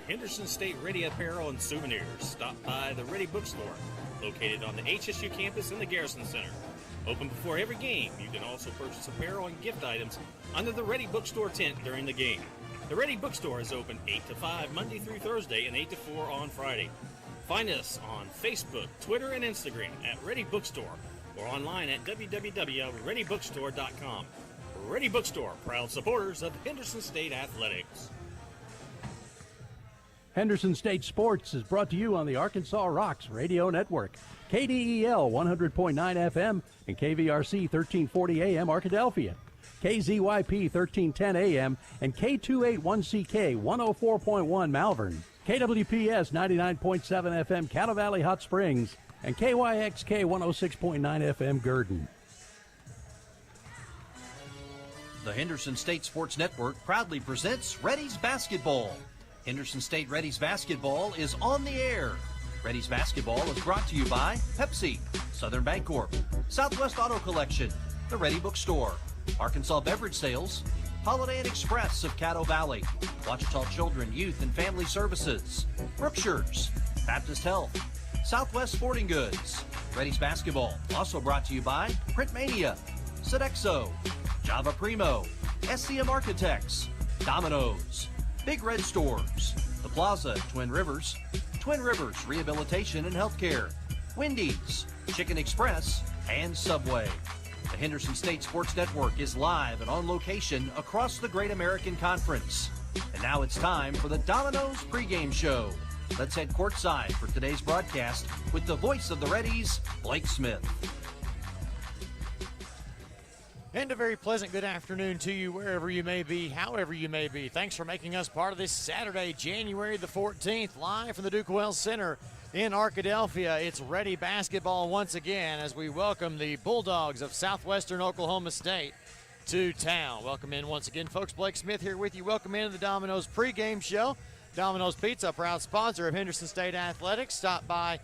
Henderson State Ready Apparel and Souvenirs. Stop by the Ready Bookstore, located on the HSU campus in the Garrison Center. Open before every game. You can also purchase apparel and gift items under the Ready Bookstore tent during the game. The Ready Bookstore is open 8 to 5 Monday through Thursday and 8 to 4 on Friday. Find us on Facebook, Twitter, and Instagram at Ready Bookstore or online at www.readybookstore.com. Ready Bookstore, proud supporters of Henderson State Athletics. Henderson State Sports is brought to you on the Arkansas Rocks Radio Network, KDEL 100.9 FM and KVRC 1340 AM Arkadelphia, KZYP 1310 AM and K281CK 104.1 Malvern, KWPS 99.7 FM Cattle Valley Hot Springs, and KYXK 106.9 FM Gurdon. The Henderson State Sports Network proudly presents Reddies Basketball. Henderson State Reddies Basketball is on the air. Reddies Basketball is brought to you by Pepsi, Southern Bancorp, Southwest Auto Collection, the Ready Bookstore, Arkansas Beverage Sales, Holiday Inn Express of Caddo Valley, Ouachita Children, Youth and Family Services, Brookshire's, Baptist Health, Southwest Sporting Goods. Reddies Basketball also brought to you by Printmania, Sodexo, Java Primo, SCM Architects, Domino's, Big Red Stores, The Plaza, Twin Rivers Rehabilitation and Healthcare, Wendy's, Chicken Express, and Subway. The Henderson State Sports Network is live and on location across the Great American Conference. And now it's time for the Domino's pregame show. Let's head courtside for today's broadcast with the voice of the Reddies, Blake Smith. And a very pleasant good afternoon to you wherever you may be, however you may be. Thanks for making us part of this Saturday, January the 14th, live from the Duke Wells Center in Arkadelphia. It's Ready Basketball once again as we welcome the Bulldogs of Southwestern Oklahoma State to town. Welcome in once again, folks. Blake Smith here with you. Welcome into the Domino's pregame show. Domino's Pizza, proud sponsor of Henderson State Athletics. Stop by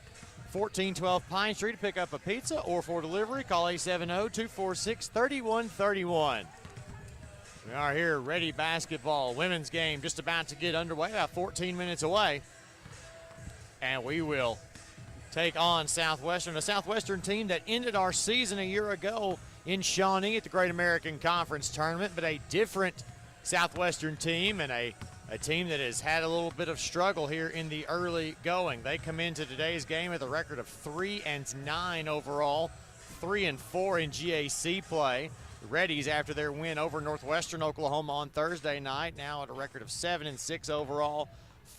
1412 Pine Street to pick up a pizza or for delivery, call 870-246-3131. We are here, Ready Basketball, women's game just about to get underway, about 14 minutes away. And we will take on Southwestern, a Southwestern team that ended our season a year ago in Shawnee at the Great American Conference Tournament, but a different Southwestern team and a team that has had a little bit of struggle here in the early going. They come into today's game with a record of 3-9 overall, 3-4 in GAC play. The Reddies, after their win over Northwestern Oklahoma on Thursday night, now at a record of 7-6 overall,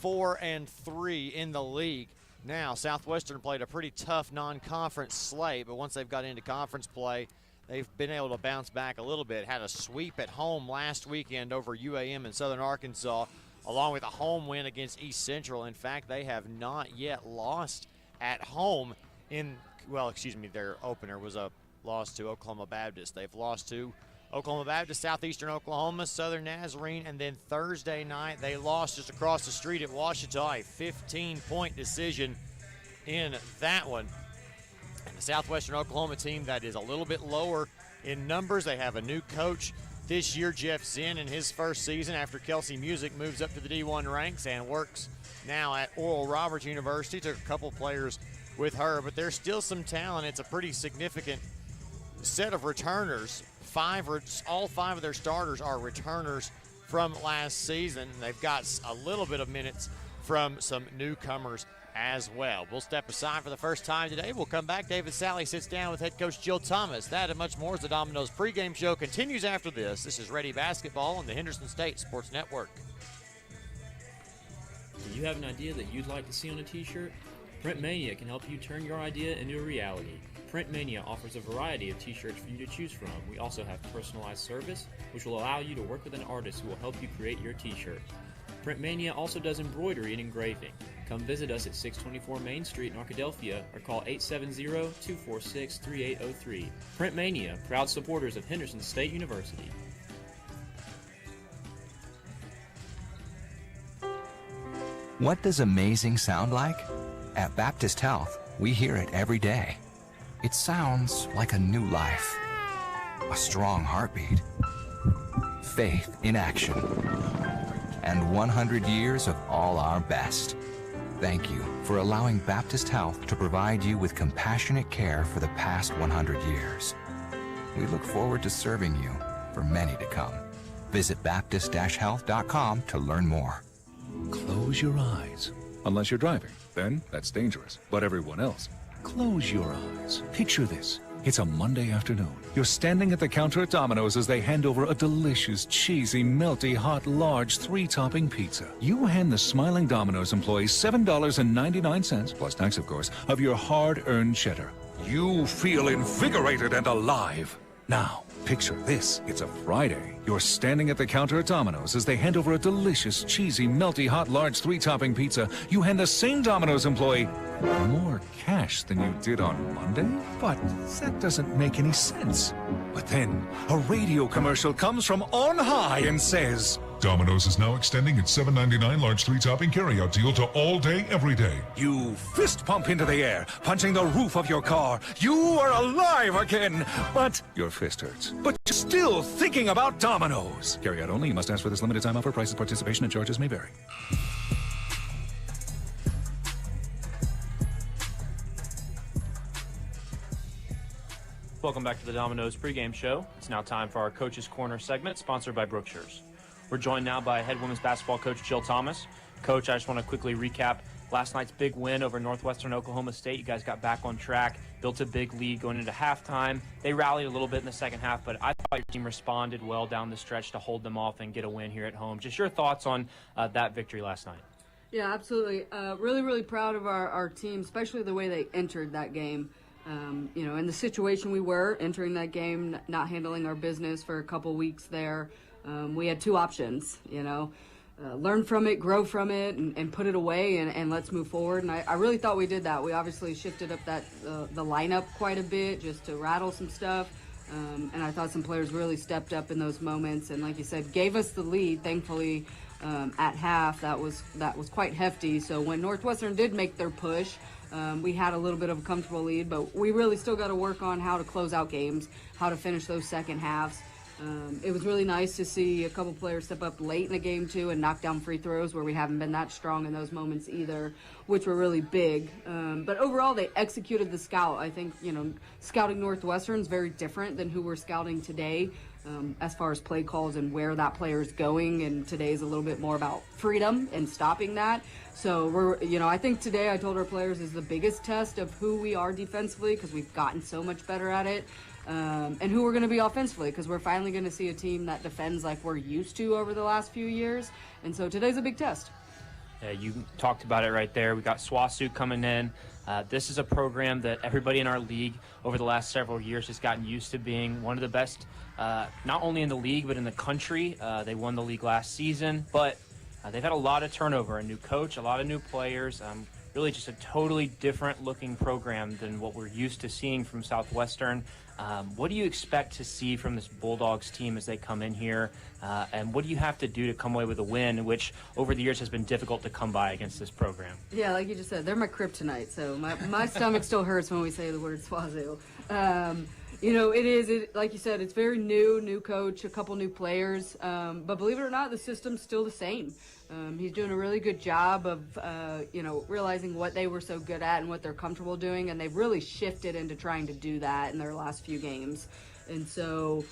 4-3 in the league. Now, Southwestern played a pretty tough non-conference slate, but once they've got into conference play, they've been able to bounce back a little bit. Had a sweep at home last weekend over UAM in Southern Arkansas, along with a home win against East Central. In fact, they have not yet lost at home their opener was a loss to Oklahoma Baptist. They've lost to Oklahoma Baptist, Southeastern Oklahoma, Southern Nazarene, and then Thursday night they lost just across the street at Ouachita, a 15-point decision in that one. And the Southwestern Oklahoma team that is a little bit lower in numbers. They have a new coach this year, Jeff Zinn, in his first season after Kelsey Music moves up to the D1 ranks and works now at Oral Roberts University. Took a couple players with her, but there's still some talent. It's a pretty significant set of returners. All five of their starters are returners from last season. They've got a little bit of minutes from some newcomers as well. We'll step aside for the first time today. We'll come back. David Sally sits down with head coach Jill Thomas. That and much more as the Domino's pregame show continues after this. This is Ready Basketball on the Henderson State Sports Network. Do you have an idea that you'd like to see on a t-shirt? Printmania can help you turn your idea into a reality. Printmania offers a variety of t-shirts for you to choose from. We also have personalized service, which will allow you to work with an artist who will help you create your t-shirt. Printmania also does embroidery and engraving. Come visit us at 624 Main Street in Arkadelphia or call 870-246-3803. Printmania, proud supporters of Henderson State University. What does amazing sound like? At Baptist Health, we hear it every day. It sounds like a new life, a strong heartbeat, faith in action. and 100 years of all our best. Thank you for allowing Baptist Health to provide you with compassionate care for the past 100 years. We look forward to serving you for many to come. Visit Baptist-Health.com to learn more. Close your eyes. Unless you're driving, then that's dangerous. But everyone else, close your eyes. Picture this. It's a Monday afternoon. You're standing at the counter at Domino's as they hand over a delicious, cheesy, melty, hot, large, 3-topping pizza. You hand the smiling Domino's employee $7.99, plus tax of course, of your hard-earned cheddar. You feel invigorated and alive. Now, picture this. It's a Friday. You're standing at the counter at Domino's as they hand over a delicious, cheesy, melty, hot, large, 3-topping pizza. You hand the same Domino's employee more cash than you did on Monday? But that doesn't make any sense. But then, a radio commercial comes from on high and says, Domino's is now extending its $7.99 large 3-topping carryout deal to all day, every day. You fist pump into the air, punching the roof of your car. You are alive again, but your fist hurts. But you're still thinking about Domino's. Carryout only. You must ask for this limited time offer. Prices, participation, and charges may vary. Welcome back to the Domino's pregame show. It's now time for our Coach's Corner segment, sponsored by Brookshire's. We're joined now by head women's basketball coach Jill Thomas. Coach, I just want to quickly recap last night's big win over Northwestern Oklahoma State. You guys got back on track, built a big lead going into halftime. They rallied a little bit in the second half, but I thought your team responded well down the stretch to hold them off and get a win here at home. Just your thoughts on that victory last night. Yeah, absolutely. Really, really proud of our team, especially the way they entered that game. In the situation we were entering that game, not handling our business for a couple weeks there, we had two options, learn from it, grow from it, and put it away, and let's move forward. And I really thought we did that. We obviously shifted up the lineup quite a bit just to rattle some stuff. And I thought some players really stepped up in those moments. And like you said, gave us the lead, thankfully, at half. That was quite hefty. So when Northwestern did make their push, we had a little bit of a comfortable lead, but we really still got to work on how to close out games, how to finish those second halves. It was really nice to see a couple players step up late in the game, too, and knock down free throws where we haven't been that strong in those moments either, which were really big. But overall, they executed the scout. I think, scouting Northwestern is very different than who we're scouting today as far as play calls and where that player is going. And today is a little bit more about freedom and stopping that. So, I think today I told our players is the biggest test of who we are defensively because we've gotten so much better at it. And who we're going to be offensively, because we're finally going to see a team that defends like we're used to over the last few years. And so today's a big test. Yeah, you talked about it right there. We got SWASU coming in. This is a program that everybody in our league over the last several years has gotten used to being one of the best, not only in the league, but in the country. They won the league last season, but they've had a lot of turnover, a new coach, a lot of new players. Really just a totally different looking program than what we're used to seeing from Southwestern. What do you expect to see from this Bulldogs team as they come in here? And what do you have to do to come away with a win, which over the years has been difficult to come by against this program? Yeah, like you just said, they're my kryptonite, so my stomach still hurts when we say the word SWASU. Like you said, it's very new coach, a couple new players. But believe it or not, the system's still the same. He's doing a really good job of, realizing what they were so good at and what they're comfortable doing. And they've really shifted into trying to do that in their last few games. And so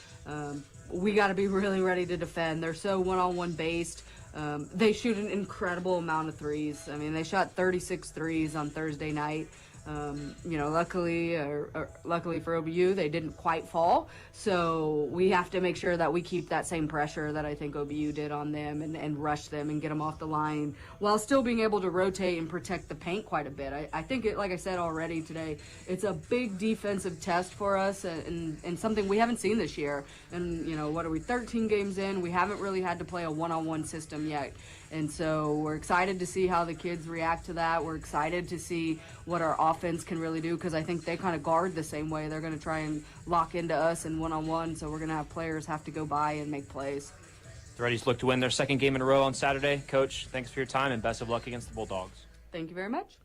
we got to be really ready to defend. They're so one-on-one based. They shoot an incredible amount of threes. I mean, they shot 36 threes on Thursday night. Luckily for OBU, they didn't quite fall. So we have to make sure that we keep that same pressure that I think OBU did on them and rush them and get them off the line while still being able to rotate and protect the paint quite a bit. I think, like I said already today, it's a big defensive test for us and something we haven't seen this year. And, 13 games in? We haven't really had to play a one-on-one system yet. And so we're excited to see how the kids react to that. We're excited to see what our offense can really do because I think they kind of guard the same way. They're going to try and lock into us in one-on-one, so we're going to have players have to go by and make plays. The Reddies look to win their second game in a row on Saturday. Coach, thanks for your time and best of luck against the Bulldogs. Thank you very much.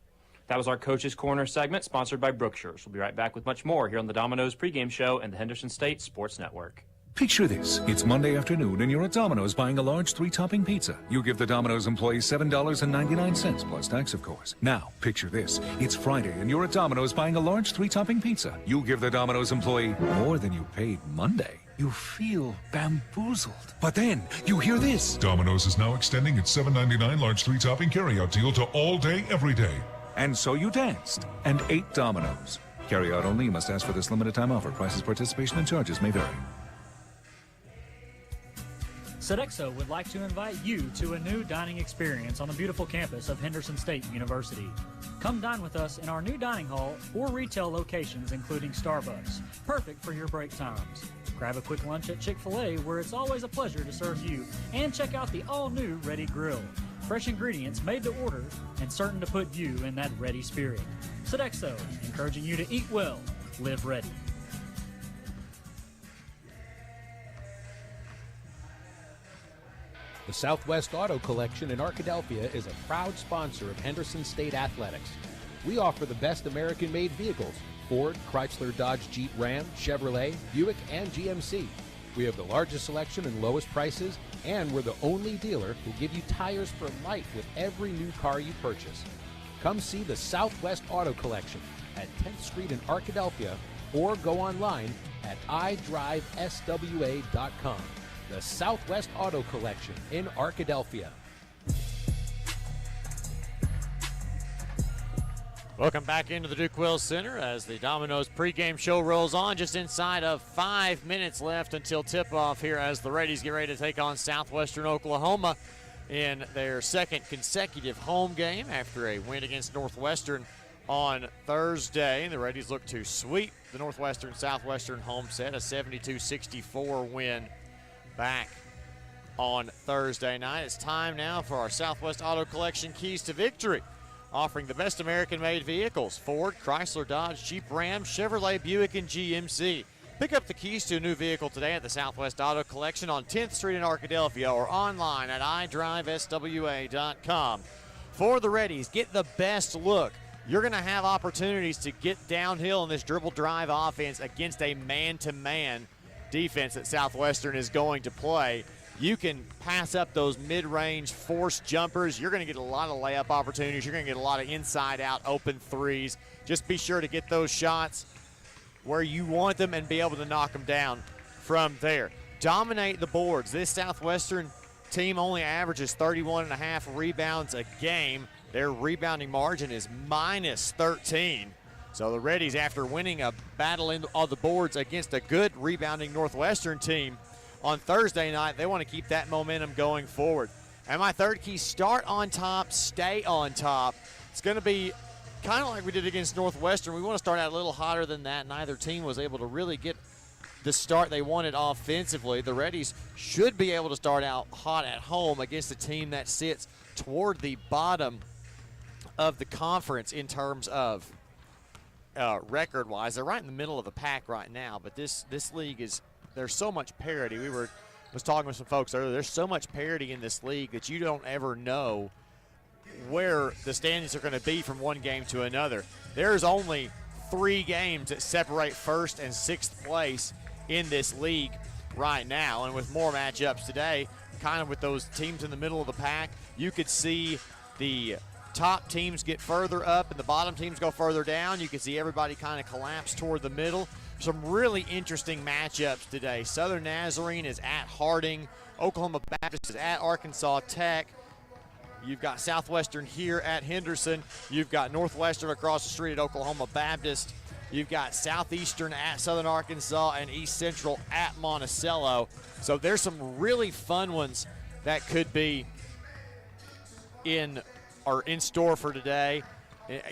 That was our Coach's Corner segment, sponsored by Brookshire's. We'll be right back with much more here on the Domino's pregame show and the Henderson State Sports Network. Picture this. It's Monday afternoon and you're at Domino's buying a large 3-topping pizza. You give the Domino's employee $7.99 plus tax, of course. Now, picture this. It's Friday and you're at Domino's buying a large 3-topping pizza. You give the Domino's employee more than you paid Monday. You feel bamboozled. But then you hear this. Domino's is now extending its $7.99 large 3-topping carryout deal to all day, every day. And so you danced and ate Domino's. Carry out only. You must ask for this limited time offer. Prices, participation, and charges may vary. Sodexo would like to invite you to a new dining experience on the beautiful campus of Henderson State University. Come dine with us in our new dining hall or retail locations, including Starbucks. Perfect for your break times. Grab a quick lunch at Chick-fil-A, where it's always a pleasure to serve you, and check out the all-new Ready Grill. Fresh ingredients made to order and certain to put you in that ready spirit. Sodexo, encouraging you to eat well, live ready. The Southwest Auto Collection in Arkadelphia is a proud sponsor of Henderson State Athletics. We offer the best American-made vehicles: Ford, Chrysler, Dodge, Jeep, Ram, Chevrolet, Buick, and GMC. We have the largest selection and lowest prices, and we're the only dealer who give you tires for life with every new car you purchase. Come see the Southwest Auto Collection at 10th Street in Arkadelphia, or go online at idriveswa.com. The Southwest Auto Collection in Arkadelphia. Welcome back into the Duke Wells Center as the Domino's pregame show rolls on. Just inside of 5 minutes left until tip-off here as the Reddies get ready to take on Southwestern Oklahoma in their second consecutive home game after a win against Northwestern on Thursday. The Reddies look to sweep the Northwestern-Southwestern home set, a 72-64 win back on Thursday night. It's time now for our Southwest Auto Collection Keys to Victory, offering the best American-made vehicles: Ford, Chrysler, Dodge, Jeep, Ram, Chevrolet, Buick, and GMC. Pick up the keys to a new vehicle today at the Southwest Auto Collection on 10th Street in Arkadelphia or online at idriveswa.com. For the Reddies, get the best look. You're going to have opportunities to get downhill in this dribble drive offense against a man-to-man defense that Southwestern is going to play. You can pass up those mid-range forced jumpers. You're going to get a lot of layup opportunities. You're going to get a lot of inside-out open threes. Just be sure to get those shots where you want them and be able to knock them down from there. Dominate the boards. This Southwestern team only averages 31.5 rebounds a game. Their rebounding margin is -13. So the Reddies, after winning a battle on the boards against a good rebounding Northwestern team on Thursday night, they want to keep that momentum going forward. And my third key: start on top, stay on top. It's going to be kind of like we did against Northwestern. We want to start out a little hotter than that. Neither team was able to really get the start they wanted offensively. The Reddies should be able to start out hot at home against a team that sits toward the bottom of the conference in terms of record-wise. They're right in the middle of the pack right now, but this league is, there's so much parity. Was talking with some folks earlier. There's so much parity in this league that you don't ever know where the standings are going to be from one game to another. There's only 3 games that separate first and sixth place in this league right now, and with more matchups today, kind of with those teams in the middle of the pack, you could see the top teams get further up and the bottom teams go further down. You can see everybody kind of collapse toward the middle. Some really interesting matchups today. Southern Nazarene is at Harding. Oklahoma Baptist is at Arkansas Tech. You've got Southwestern here at Henderson. You've got Northwestern across the street at Oklahoma Baptist. You've got Southeastern at Southern Arkansas and East Central at Monticello. So there's some really fun ones that could be in store for today.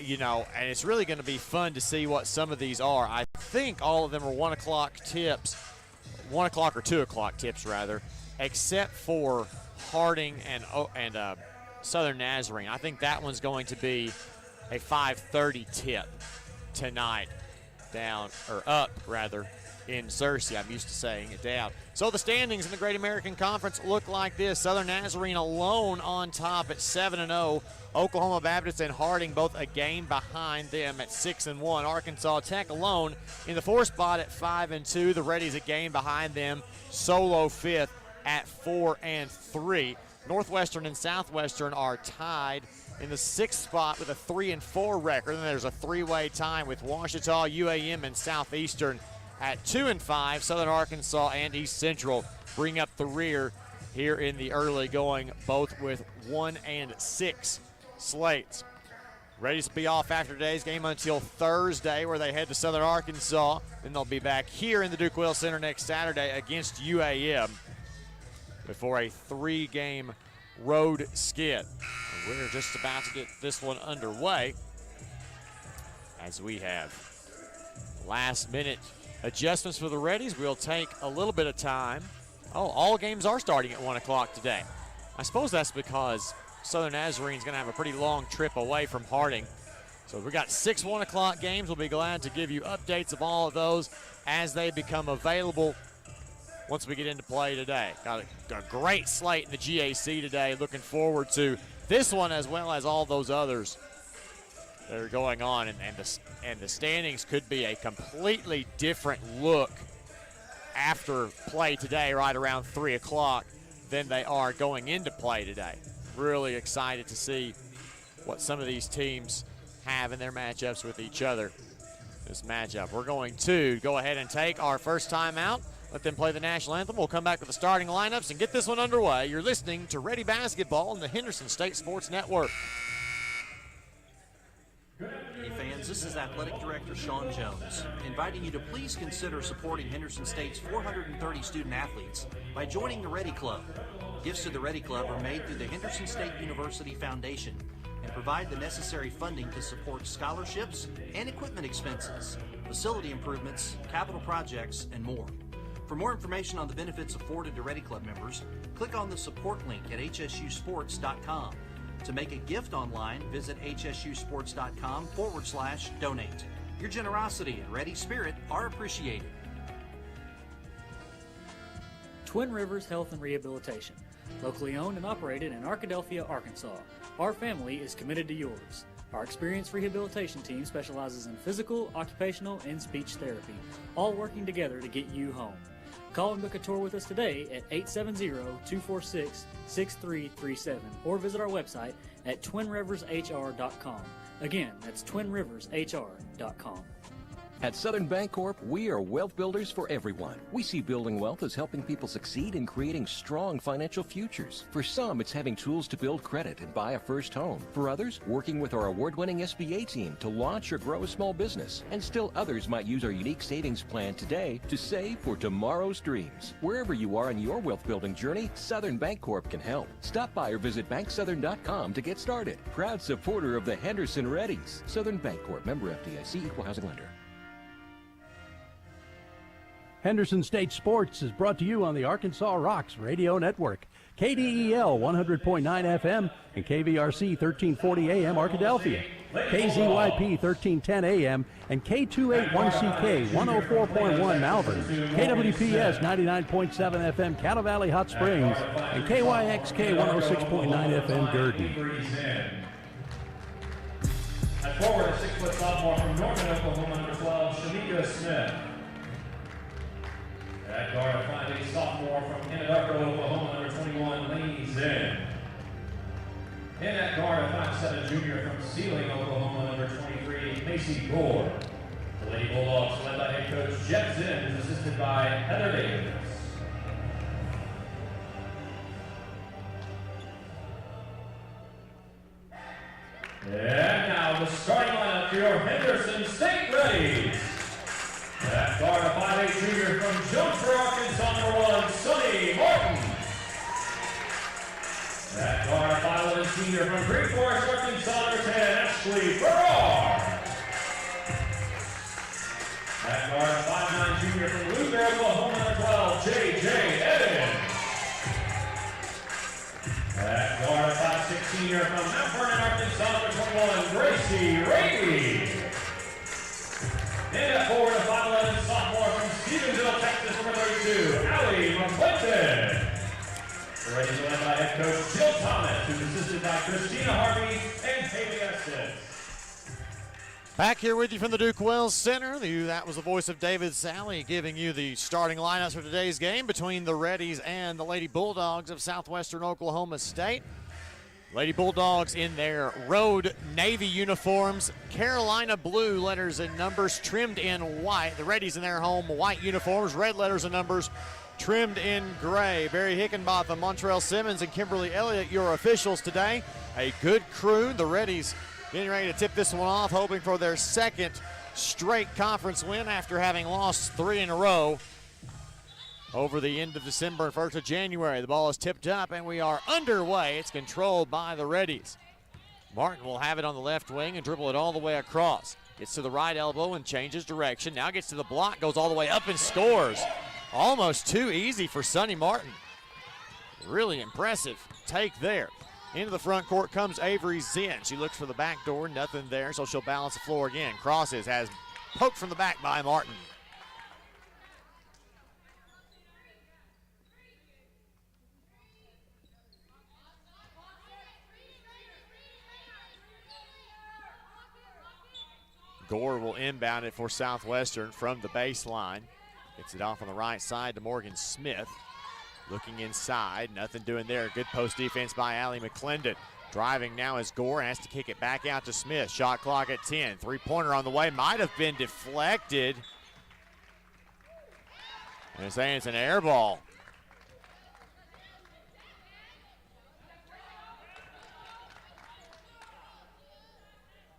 You know, and it's really going to be fun to see what some of these are. I think all of them are 1 o'clock tips, 1 o'clock or 2 o'clock tips rather, except for Harding and Southern Nazarene. I think that one's going to be a 5:30 tip tonight, up in Searcy. I'm used to saying it down. So the standings in the Great American Conference look like this. Southern Nazarene alone on top at 7-0. Oklahoma Baptist and Harding both a game behind them at 6-1. Arkansas Tech alone in the 4th spot at 5-2. The Reddies a game behind them, solo 5th at 4-3. Northwestern and Southwestern are tied in the 6th spot with a 3-4 record. And there's a 3-way tie with Ouachita, UAM, and Southeastern at 2-5. Southern Arkansas and East Central bring up the rear here in the early going, both with 1-6 slates. Ready to be off after today's game until Thursday, where they head to Southern Arkansas. Then they'll be back here in the Duke Will Center next Saturday against UAM before a 3-game road skid. And we're just about to get this one underway as we have last-minute adjustments for the Reddies. We'll take a little bit of time. Oh, all games are starting at 1 o'clock today. I suppose that's because Southern Nazarene's going to have a pretty long trip away from Harding. So we've got 6 1 o'clock games. We'll be glad to give you updates of all of those as they become available once we get into play today. Got a great slate in the GAC today. Looking forward to this one as well as all those others that are going on. And the standings could be a completely different look after play today, right around 3 o'clock, than they are going into play today. Really excited to see what some of these teams have in their matchups with each other. This matchup. We're going to go ahead and take our first time out. Let them play the national anthem. We'll come back with the starting lineups and get this one underway. You're listening to Ready Basketball on the Henderson State Sports Network. Hey fans, this is Athletic Director Sean Jones, inviting you to please consider supporting Henderson State's 430 student athletes by joining the Ready Club. Gifts to the Ready Club are made through the Henderson State University Foundation and provide the necessary funding to support scholarships and equipment expenses, facility improvements, capital projects, and more. For more information on the benefits afforded to Ready Club members, click on the support link at hsusports.com. To make a gift online, visit hsusports.com/donate. Your generosity and ready spirit are appreciated. Twin Rivers Health and Rehabilitation, locally owned and operated in Arkadelphia, Arkansas. Our family is committed to yours. Our experienced rehabilitation team specializes in physical, occupational, and speech therapy, all working together to get you home. Call and book a tour with us today at 870-246-6337 or visit our website at twinrivershr.com. Again, that's twinrivershr.com. At Southern Bancorp, we are wealth builders for everyone. We see building wealth as helping people succeed in creating strong financial futures. For some, it's having tools to build credit and buy a first home. For others, working with our award-winning SBA team to launch or grow a small business. And still others might use our unique savings plan today to save for tomorrow's dreams. Wherever you are in your wealth building journey, Southern Bancorp can help. Stop by or visit banksouthern.com to get started. Proud supporter of the Henderson Reddies. Southern Bancorp, member FDIC, equal housing lender. Henderson State Sports is brought to you on the Arkansas Rocks Radio Network. KDEL 100.9 FM and KVRC 1340 AM Arkadelphia. KZYP 1310 AM and K281CK 104.1 Malvern. KWPS 99.7 FM Cattle Valley Hot Springs and KYXK 106.9 FM Gurdon. At forward, a 6-foot sophomore from Norman, Oklahoma, number 12, Shamika Smith. At guard, a 5'8" sophomore from Anadarko, Oklahoma, number 21, Lainey Zinn. And at guard, a 5'7" junior from Sealing, Oklahoma, number 23, Macy Gore. The Lady Bulldogs, led by head coach Jeff Zinn, is assisted by Heather Davis. And now the starting lineup for your Henderson State Reddies. At guard, a 5'8" junior from Jonesboro, Arkansas, number 1, Sonny Martin. At guard, a 5'11" senior from Green Forest, Arkansas, number 10, Ashley Farrar. At guard, a 5'9" junior from Luther, Oklahoma, number 12, J.J. Evans. At guard, a 5'6" senior from Mount Vernon, Arkansas, number 21, Gracie Rady. And at forward, a 5'11" sophomore from Stevens, The Reddies are led by head coach Jill Thomas, who's assisted by Christina Harvey and Haley Estes. Back here with you from the Duke Wells Center. That was the voice of David Sally giving you the starting lineups for today's game between the Reddies and the Lady Bulldogs of Southwestern Oklahoma State. Lady Bulldogs in their road navy uniforms, Carolina blue letters and numbers trimmed in white. The Reddies in their home white uniforms, red letters and numbers trimmed in gray. Barry Hickenbotham, Montrell Simmons, and Kimberly Elliott, your officials today. A good crew. The Reddies getting ready to tip this one off, hoping for their second straight conference win after having lost 3 in a row over the end of December and 1st of January. The ball is tipped up and we are underway. It's controlled by the Reddies. Martin will have it on the left wing and dribble it all the way across. Gets to the right elbow and changes direction. Now gets to the block, goes all the way up and scores. Almost too easy for Sunny Martin. Really impressive take there. Into the front court comes Avery Zinn. She looks for the back door, nothing there, so she'll balance the floor again. Crosses, has poked from the back by Martin. Gore will inbound it for Southwestern from the baseline. Gets it off on the right side to Morgan Smith. Looking inside, nothing doing there. Good post defense by Allie McClendon. Driving now is Gore, has to kick it back out to Smith. Shot clock at 10. Three-pointer on the way, might have been deflected. And they're saying it's an air ball.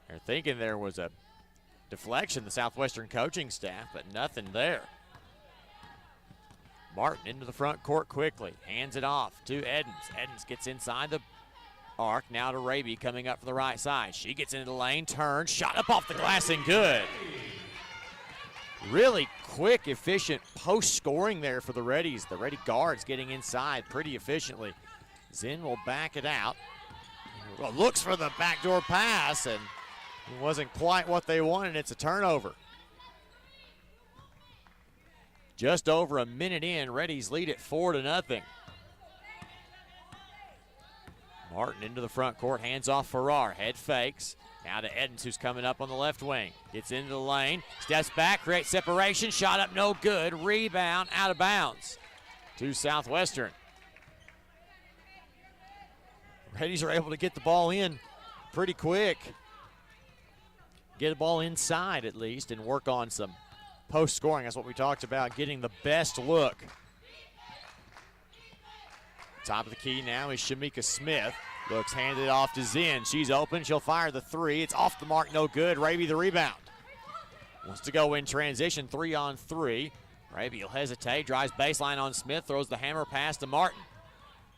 They're thinking there was a deflection, the Southwestern coaching staff, but nothing there. Martin into the front court quickly, hands it off to Edens. Edens gets inside the arc, now to Raby coming up from the right side. She gets into the lane, turns, shot up off the glass and good. Really quick, efficient post scoring there for the Reddies. The Reddy guards getting inside pretty efficiently. Zinn will back it out. Well, looks for the backdoor pass and it wasn't quite what they wanted. It's a turnover. Just over a minute in, Reddies lead it 4-0. Martin into the front court, hands off Farrar, head fakes. Now to Edens, who's coming up on the left wing. Gets into the lane, steps back, creates separation, shot up no good, rebound, out of bounds to Southwestern. Reddies are able to get the ball in pretty quick. Get the ball inside at least and work on some post scoring. That's what we talked about, getting the best look. Top of the key now is Shamika Smith. Looks handed off to Zinn. She's open. She'll fire the three. It's off the mark, no good. Raby the rebound. Wants to go in transition, 3-on-3. Raby will hesitate, drives baseline on Smith, throws the hammer pass to Martin.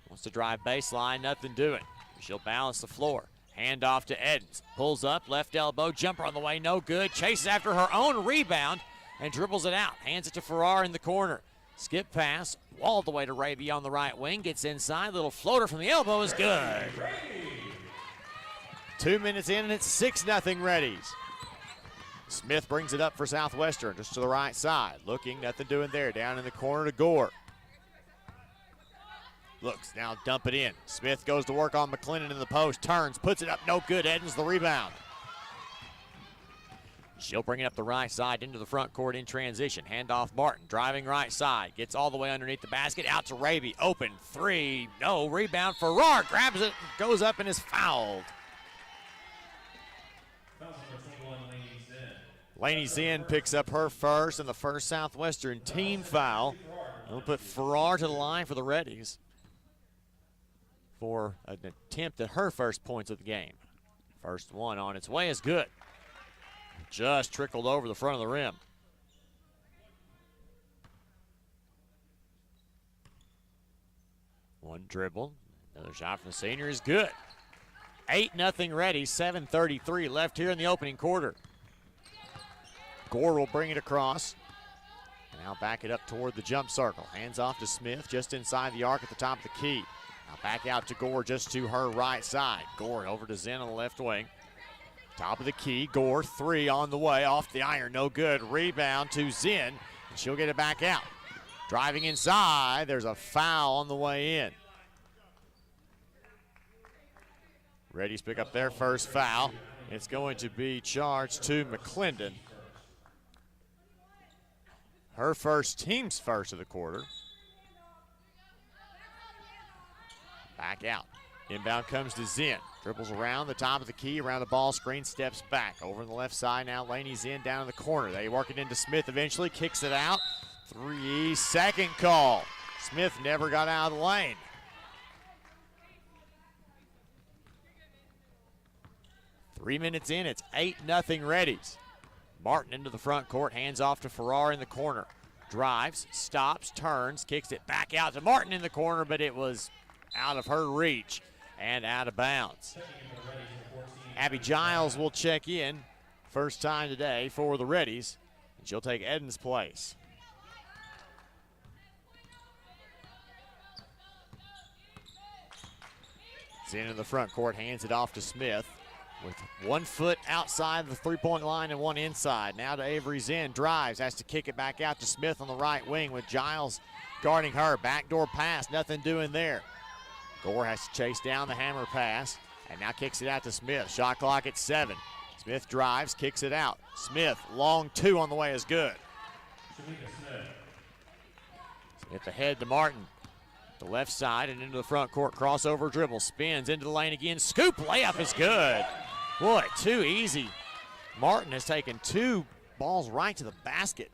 Wants to drive baseline, nothing doing. She'll balance the floor. Hand off to Edens. Pulls up, left elbow, jumper on the way, no good. Chases after her own rebound and dribbles it out. Hands it to Farrar in the corner. Skip pass, all the way to Raby on the right wing. Gets inside, little floater from the elbow is good. 2 minutes in and it's 6-0 Reddies. Smith brings it up for Southwestern, just to the right side. Looking, nothing doing there. Down in the corner to Gore. Looks, now dump it in. Smith goes to work on McClendon in the post. Turns, puts it up, no good. Edens the rebound. She'll bring it up the right side into the front court in transition. Hand off Martin, driving right side. Gets all the way underneath the basket, out to Raby. Open three, no, rebound. Farrar grabs it, goes up and is fouled. Laney Zinn picks up her first and the first Southwestern team foul. We'll put Farrar to the line for the Reddies for an attempt at her first points of the game. First one on its way is good. Just trickled over the front of the rim. One dribble, another shot from the senior is good. 8-0 Reddies, 7:33 left here in the opening quarter. Gore will bring it across. And now back it up toward the jump circle. Hands off to Smith, just inside the arc at the top of the key. Now back out to Gore, just to her right side. Gore over to Zinn on the left wing. Top of the key, Gore, three on the way, off the iron, no good. Rebound to Zinn, and she'll get it back out. Driving inside, there's a foul on the way in. Reddies pick up their first foul. It's going to be charged to McClendon. Her first, team's first of the quarter. Back out. Inbound comes to Zinn. Dribbles around the top of the key, around the ball screen, steps back. Over on the left side now, Laney Zinn down in the corner. They work it into Smith eventually, kicks it out. 3-second call. Smith never got out of the lane. Three minutes in, it's 8-0 Reddies. Martin into the front court, hands off to Farrar in the corner. Drives, stops, turns, kicks it back out to Martin in the corner, but it was out of her reach and out of bounds. Abby Giles will check in. First time today for the Reddies, and she'll take Eden's place. Zinn in the front court, hands it off to Smith with 1 foot outside the three-point line and 1 inside. Now to Avery Zinn, drives, has to kick it back out to Smith on the right wing with Giles guarding her. Backdoor pass, nothing doing there. Gore has to chase down the hammer pass and now kicks it out to Smith. Shot clock at 7. Smith drives, kicks it out. Smith, long 2 on the way is good. Smith ahead to Martin. The left side and into the front court, crossover dribble, spins into the lane again. Scoop layup is good. Boy, too easy. Martin has taken 2 balls right to the basket.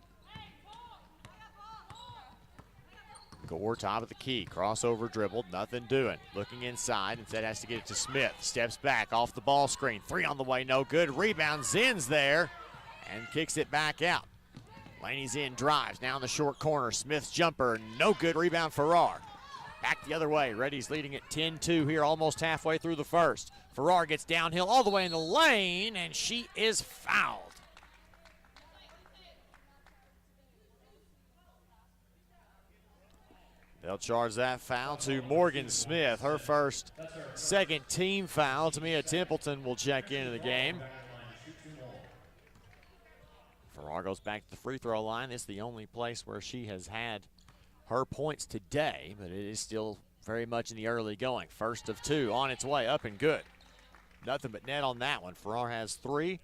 Gore, top of the key, crossover dribble, nothing doing. Looking inside, instead has to get it to Smith. Steps back off the ball screen. 3 on the way, no good. Rebound, Zinn's there and kicks it back out. Laney Zinn drives, now in the short corner. Smith's jumper, no good. Rebound, Farrar. Back the other way. Reddies leading at 10-2 here, almost halfway through the first. Farrar gets downhill all the way in the lane, and she is fouled. They'll charge that foul to Morgan Smith. Her first second team foul. Tamia Templeton will check into the game. Farrar goes back to the free throw line. It's the only place where she has had her points today, but it is still very much in the early going. First of 2 on its way, up and good. Nothing but net on that one. Farrar has 3,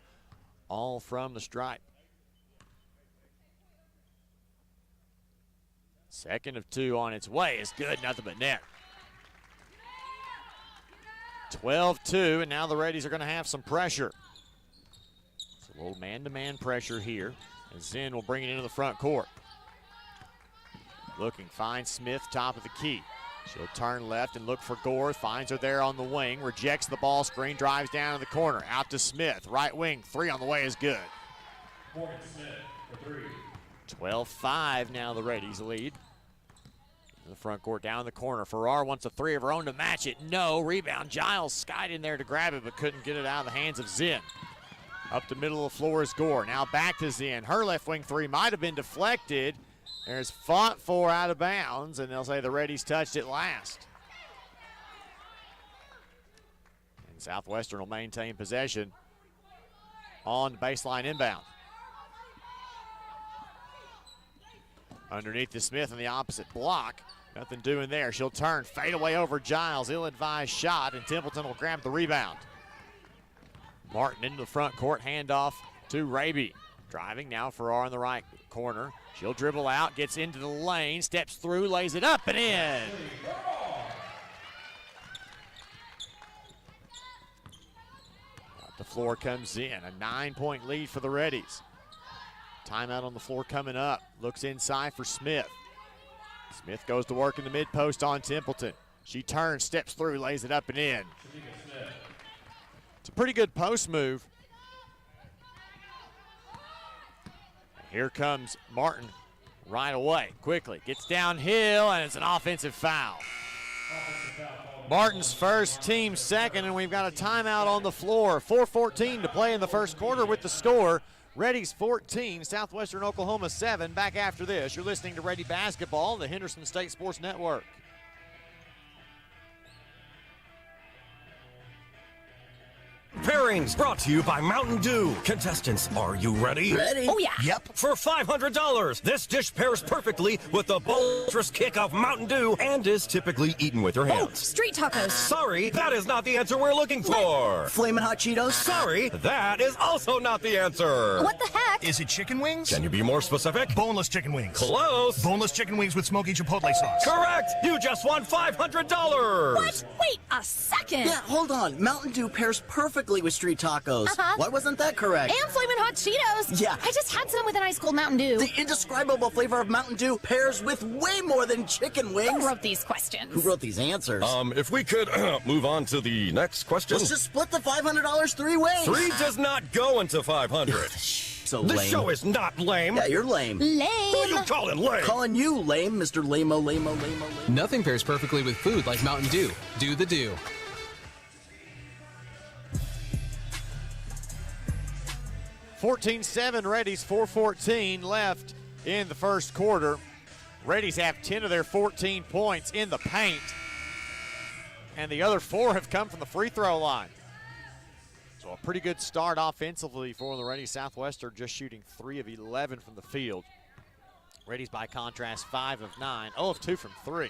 all from the stripe. Second of 2 on its way is good, nothing but net. 12-2, and now the Reddies are going to have some pressure. It's a little man-to-man pressure here, and Zinn will bring it into the front court. Looking, finds Smith, top of the key. She'll turn left and look for Gore, finds her there on the wing, rejects the ball screen, drives down to the corner, out to Smith, right wing, 3 on the way is good. Morgan Smith for 3. 12-5 now the Reddies lead. In the front court, down in the corner. Farrar wants a 3 of her own to match it. No. Rebound. Giles skied in there to grab it, but couldn't get it out of the hands of Zinn. Up the middle of the floor is Gore. Now back to Zinn. Her left wing 3 might have been deflected. There's fought for out of bounds, and they'll say the Reddies touched it last. And Southwestern will maintain possession on the baseline inbound. Underneath to Smith in the opposite block. Nothing doing there. She'll turn, fade away over Giles. Ill-advised shot, and Templeton will grab the rebound. Martin into the front court, handoff to Raby. Driving now, Farrar in the right corner. She'll dribble out, gets into the lane, steps through, lays it up and in. Up the floor comes in. A 9-point lead for the Reddies. Timeout on the floor coming up. Looks inside for Smith. Smith goes to work in the mid-post on Templeton. She turns, steps through, lays it up and in. It's a pretty good post move. Here comes Martin right away, quickly. Gets downhill, and it's an offensive foul. Martin's first, team second, and we've got a timeout on the floor. 4:14 to play in the first quarter with the score. Reddies 14, Southwestern Oklahoma 7. Back after this, you're listening to Ready Basketball, the Henderson State Sports Network. pairings, brought to you by Mountain Dew. Contestants, are you ready? Ready. Oh, yeah. Yep. For $500, this dish pairs perfectly with the bolsterous kick of Mountain Dew and is typically eaten with your hands. Oh, street tacos. Sorry, that is not the answer we're looking for. Flamin' Hot Cheetos. Sorry, that is also not the answer. What the heck? Is it chicken wings? Can you be more specific? Boneless chicken wings. Close. Boneless chicken wings with smoky chipotle sauce. Correct. You just won $500. What? Wait a second. Yeah, hold on. Mountain Dew pairs perfectly with street tacos. Why wasn't that correct? And Flamin' Hot Cheetos. Yeah. I just had some with an ice cold Mountain Dew. The indescribable flavor of Mountain Dew pairs with way more than chicken wings. Who wrote these questions? Who wrote these answers? If we could move on to the next question. Let's just split the $500 three ways. 3 does not go into 500. So this lame. show is not lame. Yeah, you're lame. Lame. Who are you calling lame? Calling you lame, Mr. Lame-o. Nothing pairs perfectly with food like Mountain Dew. Do the Dew. 14-7 Reddies, 4:14 left in the first quarter. Reddies have 10 of their 14 points in the paint, and the other 4 have come from the free throw line. So a pretty good start offensively for the Reddies. Southwestern just shooting 3 of 11 from the field. Reddies, by contrast, 5 of 9, 0 of 2 from 3.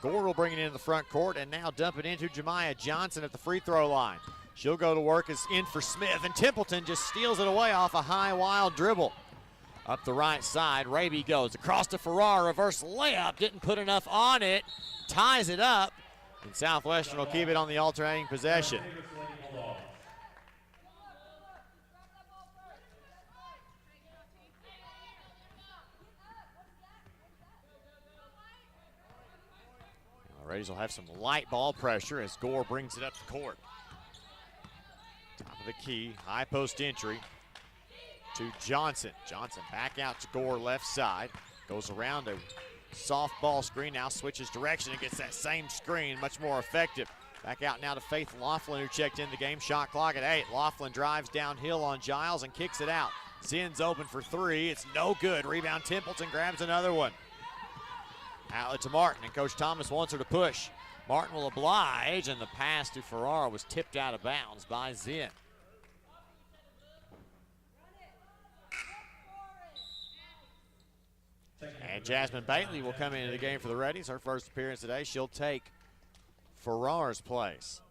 Gore will bring it into the front court and now dump it into Jemiah Johnson at the free throw line. She'll go to work as in for Smith, and Templeton just steals it away off a high, wild dribble. Up the right side, Raby goes across to Farrar, reverse layup, didn't put enough on it, ties it up, and Southwestern will keep it on the alternating possession. Reddies will have some light ball pressure as Gore brings it up the court. Top of the key, high post entry to Johnson. Johnson back out to Gore left side. Goes around a soft ball screen, now switches direction and gets that same screen, much more effective. Back out now to Faith Laughlin, who checked in the game. Shot clock at 8. Laughlin drives downhill on Giles and kicks it out. Zinn's open for 3. It's no good. Rebound, Templeton grabs another one. Outlet to Martin, and Coach Thomas wants her to push. Martin will oblige, and the pass to Farrar was tipped out of bounds by Zinn. And Jasmine Bailey will come into the game for the Reddies. Her first appearance today. She'll take Farrar's place.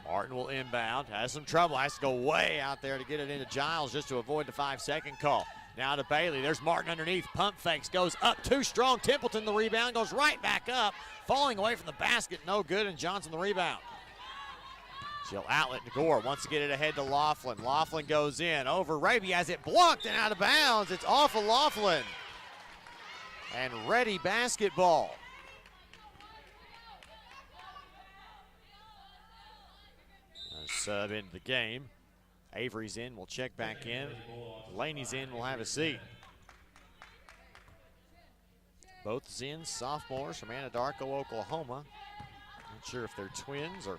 Martin will inbound, has some trouble, has to go way out there to get it into Giles just to avoid the 5-second call. Now to Bailey, there's Martin underneath, pump fakes, goes up too strong. Templeton the rebound, goes right back up, falling away from the basket, no good, and Johnson the rebound. She'll outlet to Gore, wants to get it ahead to Laughlin. Laughlin goes in, over Raby, has it blocked and out of bounds. It's off of Laughlin. And Reddy basketball. Sub into the game. Avery's in, will check back in. Laney's in, will have a seat. Both Zins, sophomores from Anadarko, Oklahoma. Not sure if they're twins or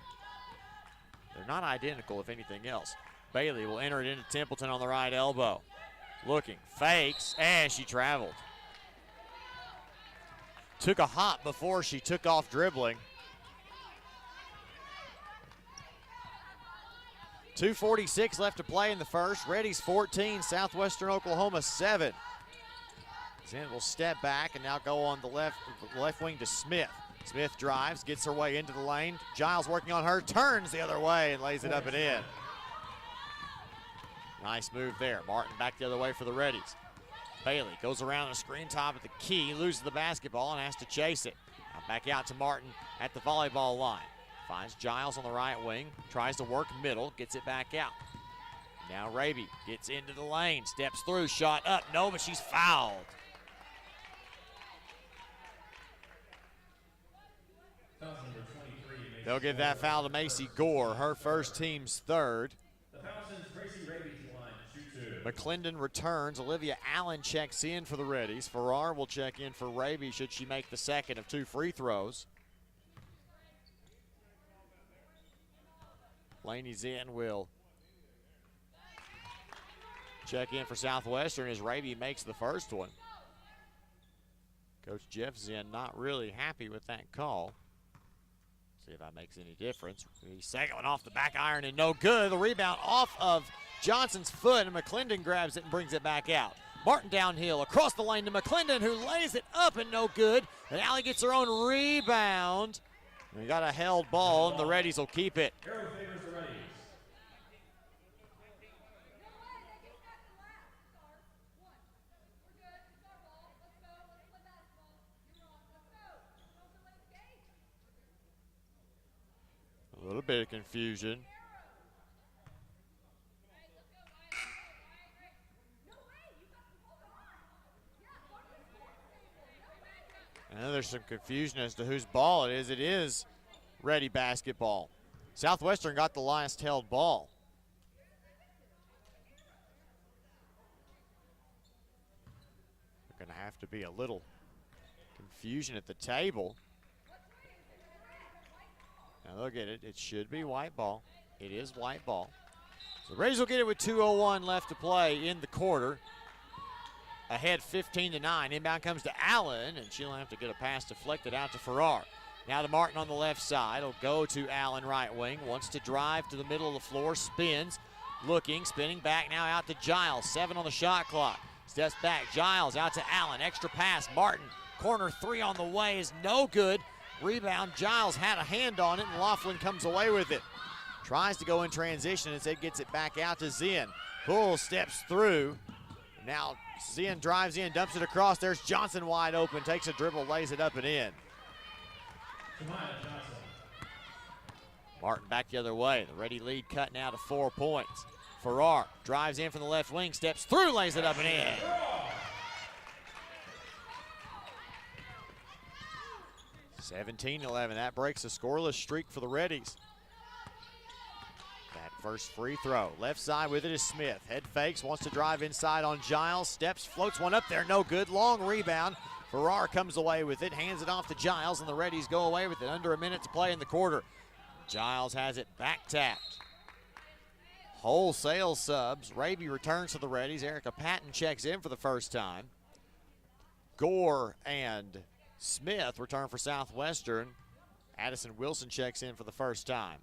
they're not identical, if anything else. Bailey will enter it into Templeton on the right elbow. Looking, fakes, and she traveled. Took a hop before she took off dribbling. 2:46 left to play in the first. Reddies 14, Southwestern Oklahoma 7. Zinn will step back and now go on the left wing to Smith. Smith drives, gets her way into the lane. Giles working on her, turns the other way and lays it up and in. Nice move there. Martin back the other way for the Reddies. Bailey goes around the screen top at the key, loses the basketball and has to chase it. Now back out to Martin at the volleyball line. Finds Giles on the right wing, tries to work middle, gets it back out. Now Raby gets into the lane, steps through, shot up, no, but she's fouled. They'll give that foul to Macy Gore, her first, team's third. McClendon returns. Olivia Allen checks in for the Reddies. Farrar will check in for Raby should she make the second of 2 free throws. Laney Zinn will check in for Southwestern as Raby makes the first one. Coach Jeff Zinn not really happy with that call. See if that makes any difference. He's second off the back iron and no good. The rebound off of Johnson's foot, and McClendon grabs it and brings it back out. Martin downhill across the lane to McClendon, who lays it up and no good. And Allie gets her own rebound. We got a held ball, and the Reddies will keep it. Arrow favors the Reddies. A little bit of confusion. I know there's some confusion as to whose ball it is. It is Ready basketball. Southwestern got the last held ball. There's going to have to be a little confusion at the table. Now look at it. It should be white ball. It is white ball. So the Rays will get it with 2:01 left to play in the quarter. Ahead 15-9. Inbound comes to Allen, and she'll have to get a pass deflected out to Farrar. Now to Martin on the left side. He'll go to Allen, right wing. Wants to drive to the middle of the floor. Spins. Looking. Spinning back now out to Giles. 7 on the shot clock. Steps back. Giles out to Allen. Extra pass. Martin. Corner 3 on the way is no good. Rebound. Giles had a hand on it, and Laughlin comes away with it. Tries to go in transition. Instead gets it back out to Zinn. Bull steps through. Now Zinn drives in, dumps it across. There's Johnson wide open. Takes a dribble, lays it up and in. Martin back the other way. The Ready lead cut now to 4 points. Farrar drives in from the left wing, steps through, lays it up and in. (17-11). That breaks a scoreless streak for the Reddies. That first free throw. Left side with it is Smith. Head fakes, wants to drive inside on Giles. Steps, floats one up there, no good. Long rebound. Farrar comes away with it, hands it off to Giles, and the Reddies go away with it. Under a minute to play in the quarter. Giles has it back tapped. Wholesale subs. Raby returns to the Reddies. Erica Patton checks in for the first time. Gore and Smith return for Southwestern. Addison Wilson checks in for the first time.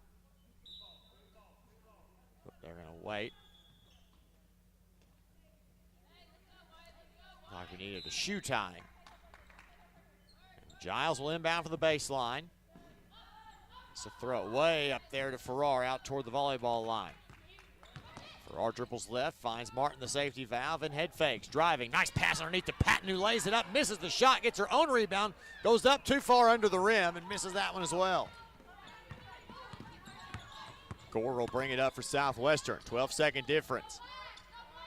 They're going to wait. Like we needed a shoe tying. And Giles will inbound for the baseline. It's a throw way up there to Farrar out toward the volleyball line. Farrar dribbles left, finds Martin the safety valve, and head fakes. Driving, nice pass underneath to Patton, who lays it up, misses the shot, gets her own rebound, goes up too far under the rim, and misses that one as well. Gore will bring it up for Southwestern. 12-second difference.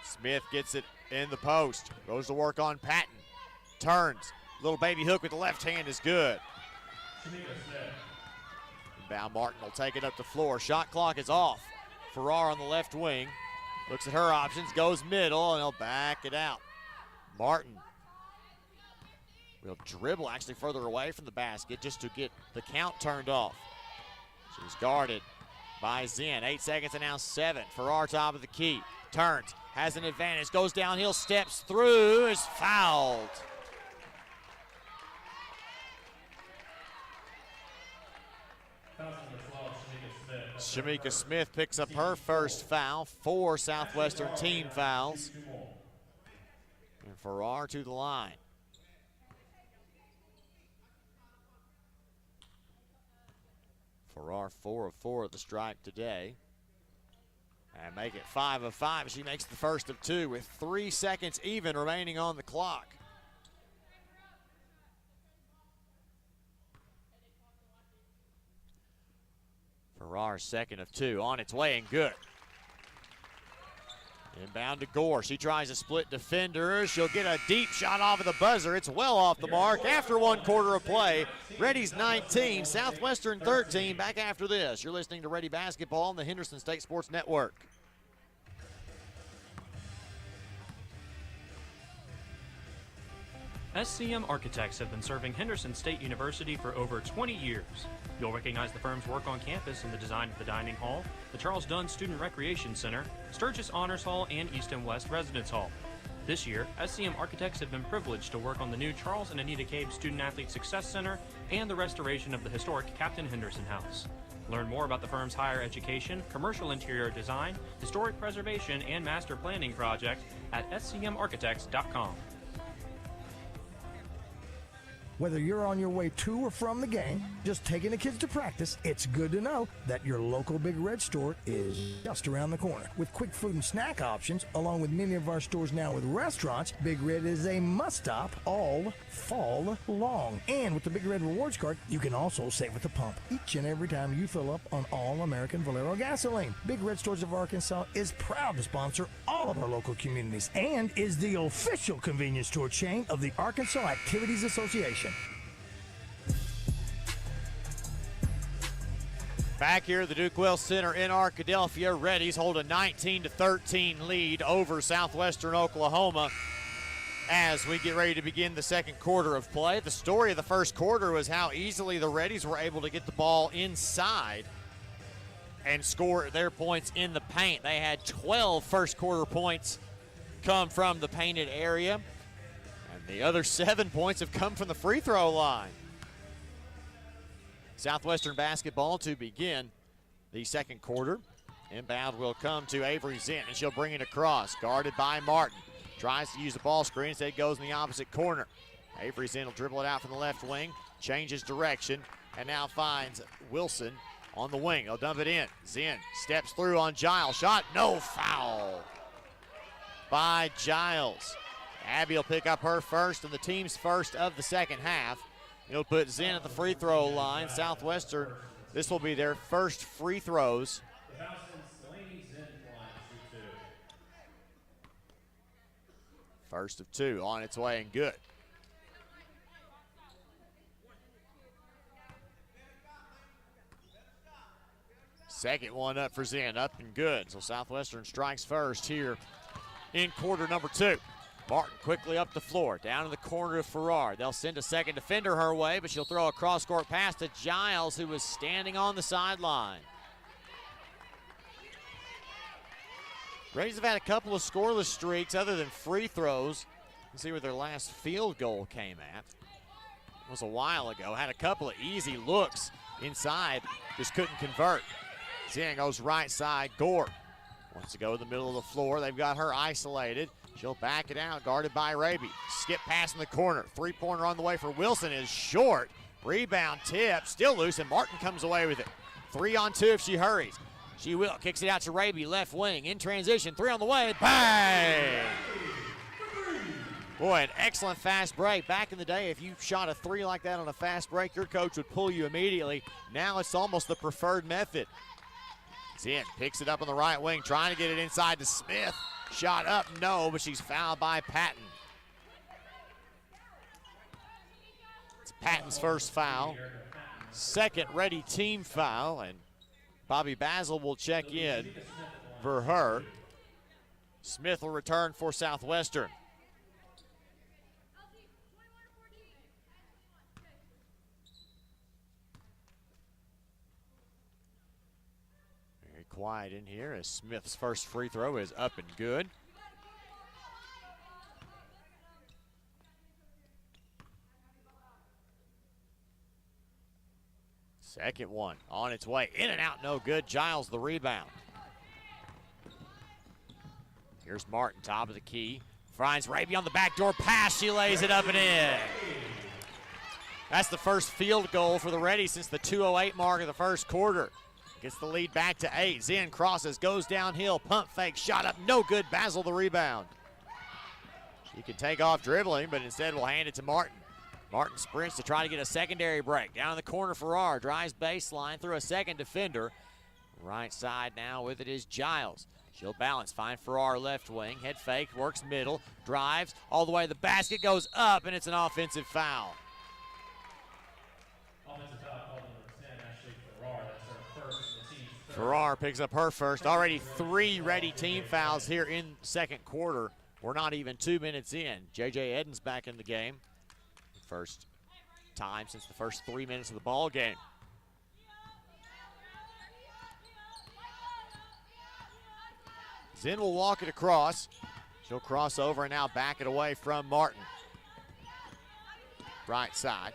Smith gets it in the post. Goes to work on Patton. Turns. Little baby hook with the left hand is good. Inbound Martin will take it up the floor. Shot clock is off. Farrar on the left wing. Looks at her options. Goes middle, and he'll back it out. Martin will dribble actually further away from the basket just to get the count turned off. She's guarded by Zinn. 8 seconds and now 7. Farrar top of the key. Turns. Has an advantage. Goes downhill. Steps through. Is fouled. Shamika Smith picks up her first foul. 4 Southwestern team fouls. And Farrar to the line. Farrar 4 of 4 at the stripe today. And make it 5 of 5. She makes the first of 2 with 3 seconds even remaining on the clock. Farrar second of 2 on its way and good. Inbound to Gore. She tries to split defenders. She'll get a deep shot off of the buzzer. It's well off the mark after 1 quarter of play. Reddies 19, Southwestern 13. Back after this. You're listening to Ready Basketball on the Henderson State Sports Network. SCM Architects have been serving Henderson State University for over 20 years. You'll recognize the firm's work on campus in the design of the dining hall, the Charles Dunn Student Recreation Center, Sturgis Honors Hall, and East and West Residence Hall. This year, SCM Architects have been privileged to work on the new Charles and Anita Cave Student Athlete Success Center and the restoration of the historic Captain Henderson House. Learn more about the firm's higher education, commercial interior design, historic preservation, and master planning project at scmarchitects.com. Whether you're on your way to or from the game, just taking the kids to practice, it's good to know that your local Big Red store is just around the corner. With quick food and snack options, along with many of our stores now with restaurants, Big Red is a must-stop all fall long. And with the Big Red Rewards card, you can also save at the pump each and every time you fill up on all American Valero gasoline. Big Red Stores of Arkansas is proud to sponsor all of our local communities and is the official convenience store chain of the Arkansas Activities Association. Back here at the Duke Wells Center in Arkadelphia, Reddies hold a 19-13 lead over Southwestern Oklahoma as we get ready to begin the second quarter of play. The story of the first quarter was how easily the Reddies were able to get the ball inside and score their points in the paint. They had 12 first quarter points come from the painted area, and the other 7 points have come from the free throw line. Southwestern basketball to begin the second quarter. Inbound will come to Avery Zint, and she'll bring it across. Guarded by Martin. Tries to use the ball screen, instead goes in the opposite corner. Avery Zint will dribble it out from the left wing, changes direction, and now finds Wilson on the wing. He'll dump it in. Zint steps through on Giles. Shot, no foul by Giles. Abby will pick up her first and the team's first of the second half. He'll put Zinn at the free throw line. Southwestern, this will be their first free throws. First of two, on its way and good. Second one up for Zinn, up and good. So Southwestern strikes first here in quarter number two. Martin quickly up the floor, down in the corner of Farrar. They'll send a second defender her way, but she'll throw a cross-court pass to Giles, who was standing on the sideline. Rays have had a couple of scoreless streaks other than free throws. Let's see where their last field goal came at. It was a while ago. Had a couple of easy looks inside, just couldn't convert. Zinn goes right side. Gore wants to go to the middle of the floor. They've got her isolated. She'll back it out, guarded by Raby. Skip pass in the corner. Three-pointer on the way for Wilson is short. Rebound tip, still loose, and Martin comes away with it. 3 on 2 if she hurries. She will. Kicks it out to Raby, left wing, in transition. 3 on the way, bang! Boy, an excellent fast break. Back in the day, if you shot a 3 like that on a fast break, your coach would pull you immediately. Now it's almost the preferred method. Zinn picks it up on the right wing, trying to get it inside to Smith. Shot up, no, but she's fouled by Patton. It's Patton's first foul. Second Ready team foul, and Bobby Basil will check in for her. Smith will return for Southwestern. Very quiet in here as Smith's first free throw is up and good. Second one on its way, in and out, no good. Giles the rebound. Here's Martin, top of the key. Finds Raby on the backdoor pass. She lays it up and in. That's the first field goal for the Reddies since the 2:08 mark of the first quarter. Gets the lead back to 8. Zinn crosses, goes downhill, pump fake, shot up, no good. Basil the rebound. She can take off dribbling, but instead will hand it to Martin. Martin sprints to try to get a secondary break. Down in the corner, Farrar drives baseline through a second defender. Right side now with it is Giles. She'll balance, find Farrar left wing, head fake, works middle, drives all the way to the basket, goes up, and it's an offensive foul. Offensive foul called number 10, Ashley Farrar. That's her first and the team's third. Farrar picks up her first. Already 3 Ready team fouls here in second quarter. We're not even 2 minutes in. J.J. Eden's back in the game. First time since the first 3 minutes of the ball game. Zinn will walk it across. She'll cross over and now back it away from Martin. Right side.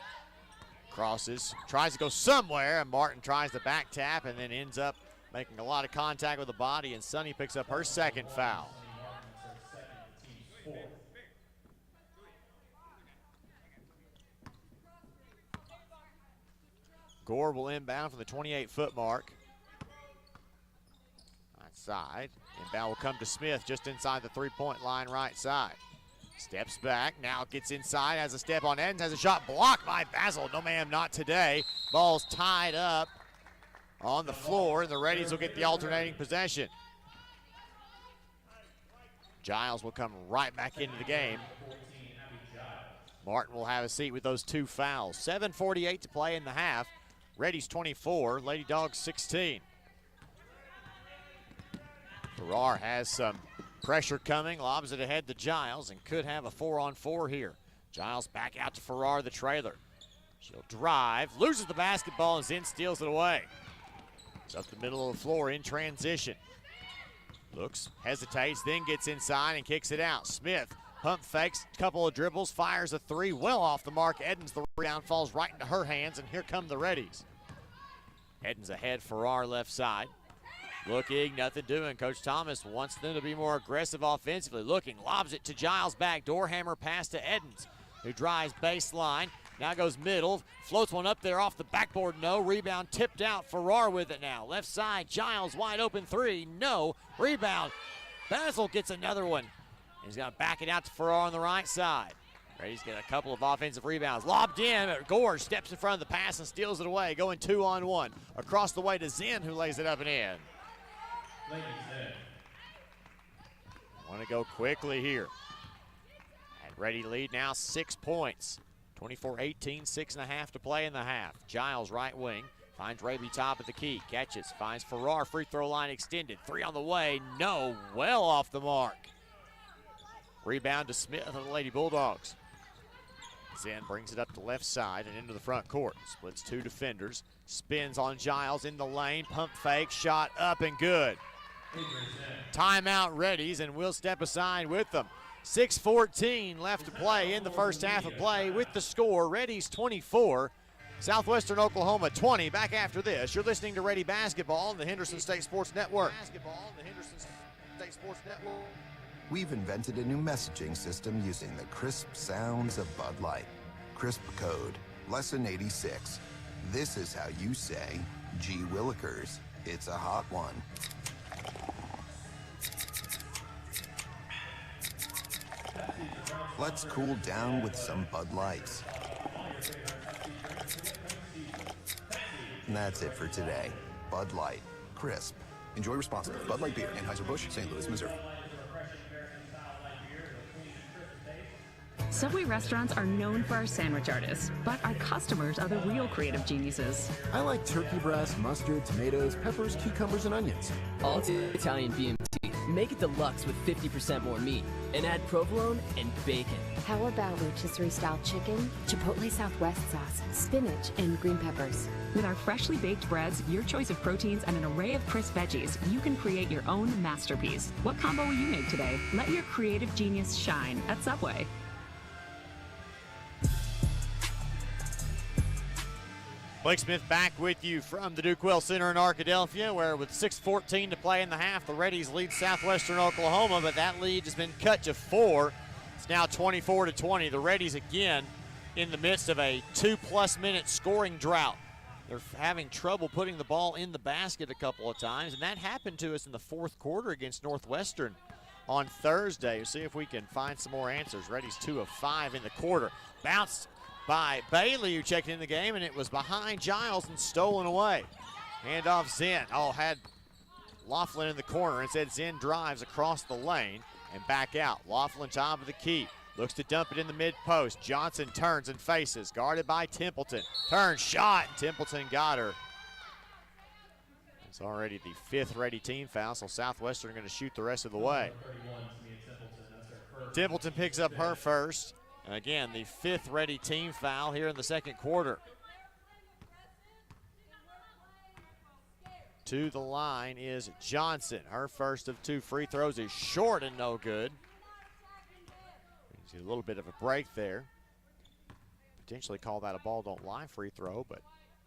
Crosses, tries to go somewhere, and Martin tries the back tap and then ends up making a lot of contact with the body, and Sunny picks up her second foul. Gore will inbound from the 28-foot mark. Right side. Inbound will come to Smith just inside the three-point line right side. Steps back, now gets inside, has a step on Edens, has a shot blocked by Basil. No ma'am, not today. Ball's tied up on the floor, and the Reddies will get the alternating possession. Giles will come right back into the game. Martin will have a seat with those two fouls. 7:48 to play in the half. Reddies 24, Lady Dogs 16. Farrar has some pressure coming, lobs it ahead to Giles, and could have a 4-on-4 here. Giles back out to Farrar, the trailer. She'll drive, loses the basketball, and Zinn steals it away. It's up the middle of the floor in transition. Looks, hesitates, then gets inside and kicks it out. Smith pump fakes, couple of dribbles, fires a three, well off the mark. Edens, the rebound falls right into her hands, and here come the Reddies. Edens ahead, Farrar left side. Looking, nothing doing. Coach Thomas wants them to be more aggressive offensively. Looking, lobs it to Giles back. Door hammer pass to Edens, who drives baseline. Now goes middle, floats one up there off the backboard. No, rebound tipped out. Farrar with it now. Left side, Giles wide open three. No, rebound. Basil gets another one. He's going to back it out to Farrar on the right side. Reddies get a couple of offensive rebounds. Lobbed in, but Gore steps in front of the pass and steals it away. Going 2-on-1. Across the way to Zinn, who lays it up and in. Want to go quickly here. And Reddy lead now 6 points. 24-18, 6.5 to play in the half. Giles right wing, finds Raby top at the key. Catches, finds Farrar, free throw line extended. Three on the way, no, well off the mark. Rebound to Smith of the Lady Bulldogs. Zinn brings it up the left side and into the front court. Splits two defenders, spins on Giles in the lane, pump fake, shot up and good. Timeout Reddies, and we'll step aside with them. 6:14 left to play in the first half of play with the score. Reddies 24, Southwestern Oklahoma 20. Back after this, you're listening to Reddy Basketball on the Henderson State Sports Network. We've invented a new messaging system using the crisp sounds of Bud Light. Crisp code, lesson 86. This is how you say, gee willikers, it's a hot one. Let's cool down with some Bud Lights. And that's it for today. Bud Light, crisp. Enjoy responsibly. Bud Light Beer, Anheuser-Busch, St. Louis, Missouri. Subway restaurants are known for our sandwich artists, but our customers are the real creative geniuses. I like turkey breast, mustard, tomatoes, peppers, cucumbers, and onions. All Italian BMT. Make it deluxe with 50% more meat, and add provolone and bacon. How about rotisserie-style chicken, chipotle Southwest sauce, spinach, and green peppers? With our freshly baked breads, your choice of proteins, and an array of crisp veggies, you can create your own masterpiece. What combo will you make today? Let your creative genius shine at Subway. Blake Smith back with you from the Duke Well Center in Arkadelphia, where with 6:14 to play in the half, the Reddies lead Southwestern Oklahoma, but that lead has been cut to 4. It's now 24-20. The Reddies again in the midst of a 2+ minute scoring drought. They're having trouble putting the ball in the basket a couple of times, and that happened to us in the fourth quarter against Northwestern on Thursday. We'll see if we can find some more answers. Reddies 2 of 5 in the quarter. Bounced by Bailey, who checked in the game, and it was behind Giles and stolen away. Handoff Zinn. Had Laughlin in the corner. Instead, Zinn drives across the lane and back out. Laughlin top of the key. Looks to dump it in the mid-post. Johnson turns and faces. Guarded by Templeton. Turns, shot. Templeton got her. It's already the 5th Reddy team foul, so Southwestern are going to shoot the rest of the way. Templeton picks up her first. And again, the 5th Reddy team foul here in the second quarter. To the line is Johnson. Her first of 2 free throws is short and no good. See a little bit of a break there. Potentially call that a ball don't lie free throw, but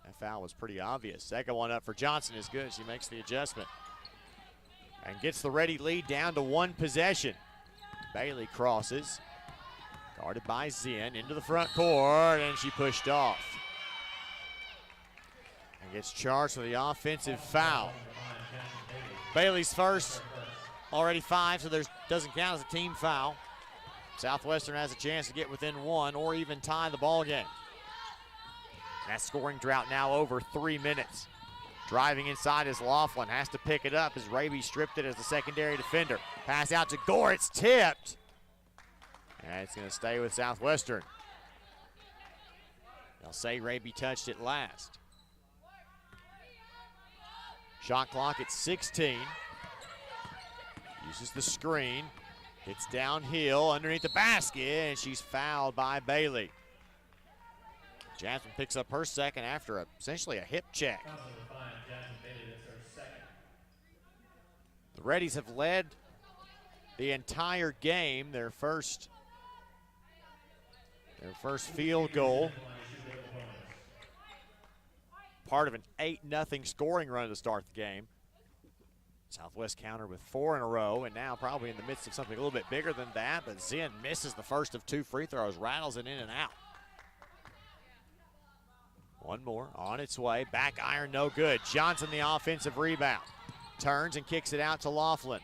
that foul was pretty obvious. Second one up for Johnson is good. She makes the adjustment and gets the Ready lead down to one possession. Bailey crosses, guarded by Zinn into the front court, and she pushed off. And gets charged with the offensive foul. Bailey's first, already 5, so doesn't count as a team foul. Southwestern has a chance to get within 1 or even tie the ball game. That scoring drought now over 3 minutes. Driving inside is Laughlin, has to pick it up as Raby stripped it as the secondary defender. Pass out to Gore, it's tipped. And it's going to stay with Southwestern. They'll say Raby touched it last. Shot clock at 16. Uses the screen. It's downhill underneath the basket, and she's fouled by Bailey. Jasmine picks up her second after essentially a hip check. The Reddies have led the entire game. Their first field goal, part of an 8-0 scoring run to start the game. Southwest countered with 4 in a row, and now probably in the midst of something a little bit bigger than that, but Zinn misses the first of 2 free throws, rattles it in and out. One more on its way, back iron no good. Johnson the offensive rebound. Turns and kicks it out to Laughlin.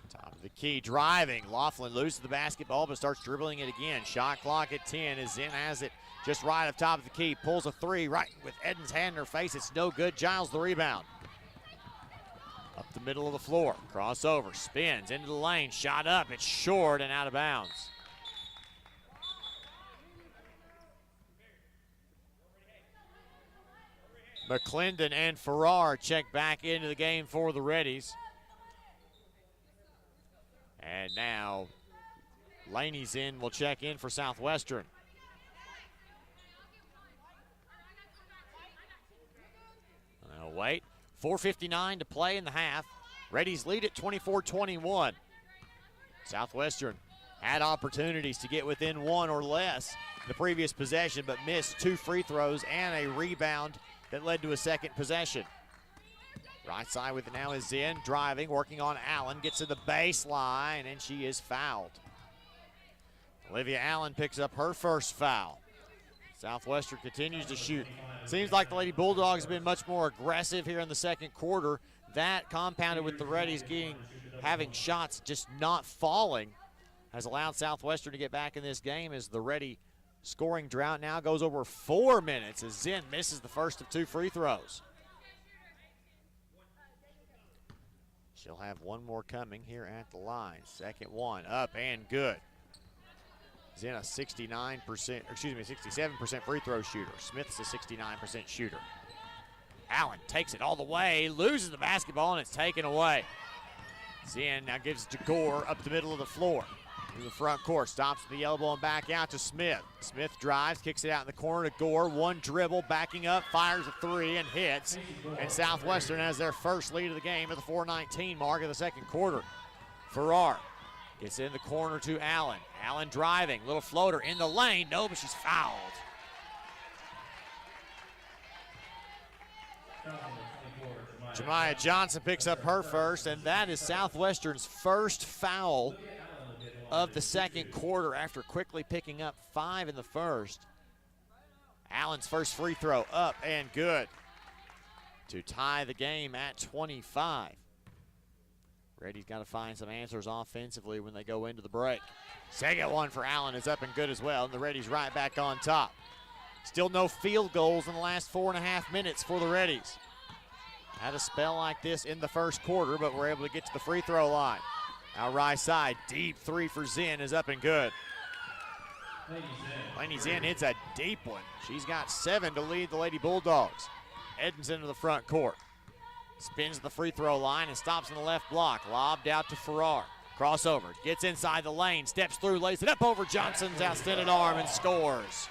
Top of the key, driving. Laughlin loses the basketball but starts dribbling it again. Shot clock at 10 as Zinn has it just right up top of the key. Pulls a 3 right with Eden's hand in her face. It's no good. Giles the rebound. Up the middle of the floor. Crossover. Spins into the lane. Shot up. It's short and out of bounds. McClendon and Farrar check back into the game for the Reddies. And now Laney's in, will check in for Southwestern. Now wait, 4:59 to play in the half. Reddies lead at 24-21. Southwestern had opportunities to get within 1 or less the previous possession, but missed 2 free throws and a rebound that led to a second possession. Right side with it now is Zinn, driving, working on Allen, gets to the baseline, and she is fouled. Olivia Allen picks up her first foul. Southwestern continues to shoot. Seems like the Lady Bulldogs have been much more aggressive here in the second quarter. That compounded with the Reddies having shots just not falling has allowed Southwestern to get back in this game as the Reddy scoring drought now goes over 4 minutes as Zinn misses the first of 2 free throws. She'll have one more coming here at the line. Second one up and good. Zinn a 67% free throw shooter. Smith's a 69% shooter. Allen takes it all the way, loses the basketball, and it's taken away. Zinn now gives it to Gore up the middle of the floor. In the front court, stops the elbow and back out to Smith. Smith drives, kicks it out in the corner to Gore. One dribble, backing up, fires a 3 and hits. And Southwestern has their first lead of the game at the 4:19 mark of the second quarter. Farrar gets in the corner to Allen. Allen driving, little floater in the lane. No, but she's fouled. Jemiah Johnson picks up her first, and that is Southwestern's first foul of the second quarter after quickly picking up 5 in the first. Allen's first free throw up and good to tie the game at 25. Reddy's got to find some answers offensively when they go into the break. Second one for Allen is up and good as well, and the Reddy's right back on top. Still no field goals in the last 4.5 minutes for the Reddy's. Had a spell like this in the first quarter, but we're able to get to the free throw line. Now right side, deep 3 for Zinn is up and good. Laney Zinn hits a deep one. She's got 7 to lead the Lady Bulldogs. Edens into the front court. Spins the free throw line and stops in the left block. Lobbed out to Farrar. Crossover, gets inside the lane, steps through, lays it up over Johnson's outstanded arm and scores.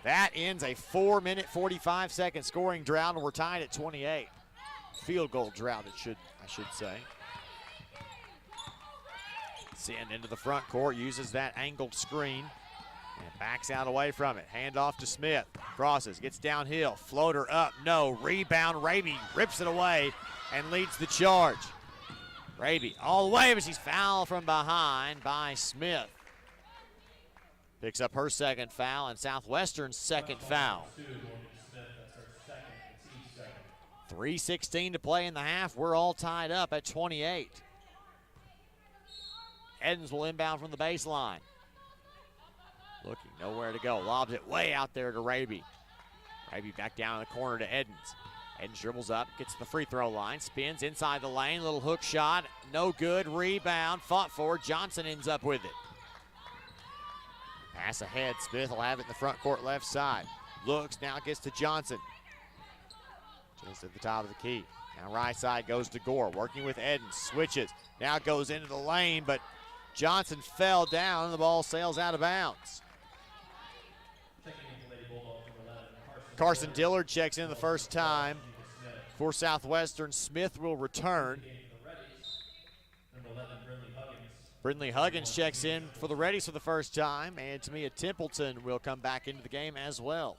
That ends a 4-minute, 45-second scoring drought, and we're tied at 28. Field goal drought, I should say. Zinn into the front court, uses that angled screen and backs out away from it. Hand off to Smith. Crosses, gets downhill. Floater up, no. Rebound, Raby rips it away and leads the charge. Raby all the way, but she's fouled from behind by Smith. Picks up her second foul and Southwestern's second foul. 3:16 to play in the half. We're all tied up at 28. Edens will inbound from the baseline. Looking nowhere to go. Lobs it way out there to Raby. Raby back down in the corner to Edens. Edens dribbles up, gets to the free throw line, spins inside the lane, little hook shot, no good, rebound, fought for, Johnson ends up with it. Pass ahead, Smith will have it in the front court left side. Looks, now gets to Johnson. Just at the top of the key. Now right side goes to Gore, working with Edens, switches, now goes into the lane, but Johnson fell down and the ball sails out of bounds. Carson Dillard checks in the first time for Southwestern. Smith will return. Brindley Huggins checks in for the Reddies for the first time, and Tamia Templeton will come back into the game as well.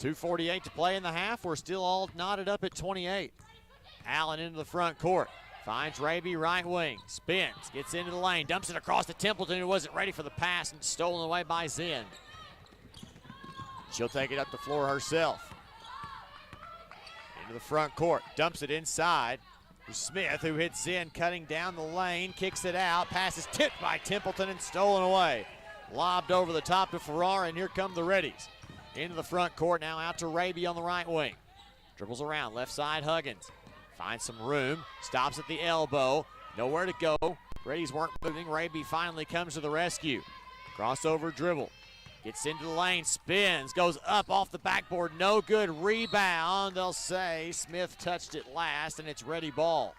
2:48 to play in the half. We're still all knotted up at 28. Allen into the front court. Finds Raby right wing. Spins. Gets into the lane. Dumps it across to Templeton, who wasn't ready for the pass, and stolen away by Zinn. She'll take it up the floor herself. Into the front court. Dumps it inside. Smith, who hits Zinn, cutting down the lane. Kicks it out. Pass is tipped by Templeton and stolen away. Lobbed over the top to Farrar, and here come the Reddies. Into the front court, now out to Raby on the right wing. Dribbles around, left side, Huggins. Finds some room, stops at the elbow. Nowhere to go. Reddies weren't moving. Raby finally comes to the rescue. Crossover dribble. Gets into the lane, spins, goes up off the backboard, no good, rebound. They'll say Smith touched it last, and it's Reddy ball.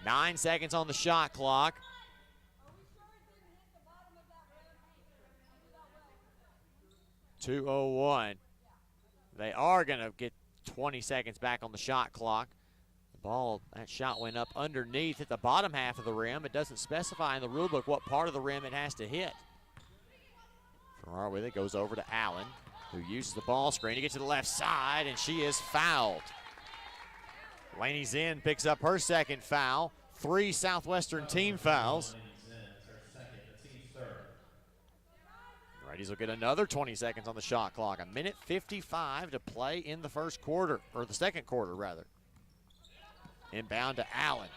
9 seconds on the shot clock. .201. They are going to get 20 seconds back on the shot clock. Ball, that shot went up underneath at the bottom half of the rim. It doesn't specify in the rule book what part of the rim it has to hit. Farrar with it, goes over to Allen, who uses the ball screen to get to the left side, and she is fouled. Laney Zinn picks up her second foul. 3 Southwestern team fouls. Reddies will get another 20 seconds on the shot clock. 1:55 to play in the first quarter, or the second quarter rather. Inbound to Allen.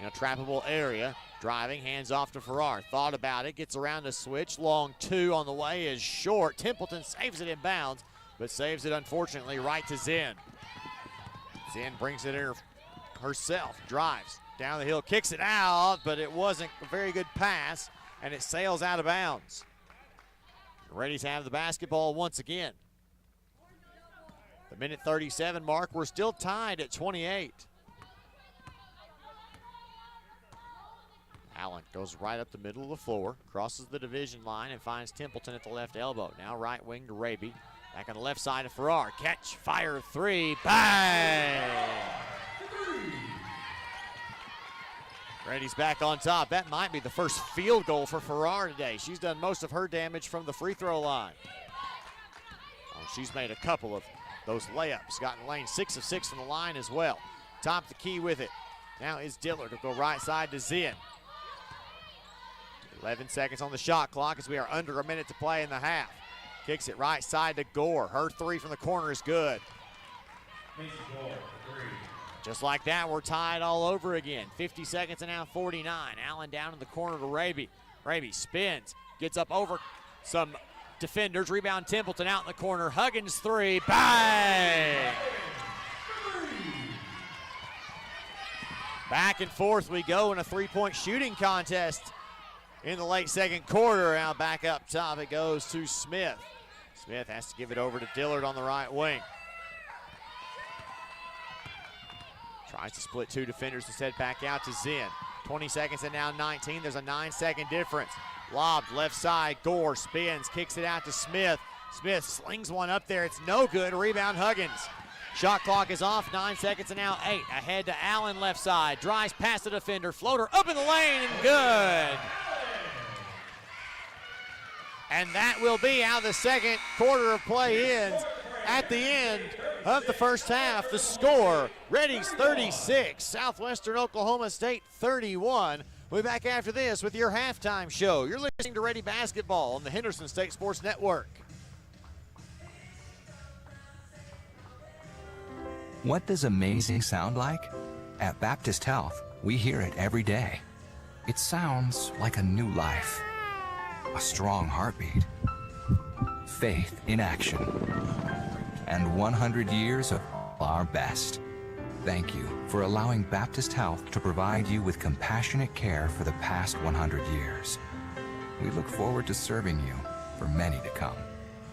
In a trappable area. Driving, hands off to Farrar. Thought about it, gets around to switch. Long two on the way is short. Templeton saves it in bounds, but saves it unfortunately right to Zinn. Zinn brings it in herself. Drives down the hill, kicks it out, but it wasn't a very good pass, and it sails out of bounds. The Reddies have the basketball once again. The 1:37 mark, we're still tied at 28. Allen goes right up the middle of the floor, crosses the division line, and finds Templeton at the left elbow. Now right wing to Raby. Back on the left side of Farrar. Catch, fire, three, bang! Reddies back on top. That might be the first field goal for Farrar today. She's done most of her damage from the free throw line. Oh, she's made a couple of those layups. Got in lane 6 of 6 from the line as well. Top the key with it. Now is Dillard. Will go right side to Zinn. 11 seconds on the shot clock as we are under a minute to play in the half. Kicks it right side to Gore. Her three from the corner is good. Just like that, we're tied all over again. 50 seconds and now 49. Allen down in the corner to Raby. Raby spins, gets up over some defenders. Rebound Templeton out in the corner. Huggins three, bang! Back and forth we go in a three-point shooting contest in the late second quarter. Now back up top it goes to Smith. Smith has to give it over to Dillard on the right wing. Tries to split two defenders instead, back out to Zinn. 20 seconds and now 19. There's a 9-second difference. Lobbed left side. Gore spins, kicks it out to Smith. Smith slings one up there. It's no good. Rebound Huggins. Shot clock is off, 9 seconds and now 8. Ahead to Allen, left side. Drives past the defender. Floater up in the lane and good. And that will be how the second quarter of play ends. At the end of the first half, the score, Reddies 36, Southwestern Oklahoma State 31. We'll be back after this with your halftime show. You're listening to Ready Basketball on the Henderson State Sports Network. What does amazing sound like? At Baptist Health, we hear it every day. It sounds like a new life, a strong heartbeat, faith in action, and 100 years of our best. Thank you for allowing Baptist Health to provide you with compassionate care for the past 100 years. We look forward to serving you for many to come.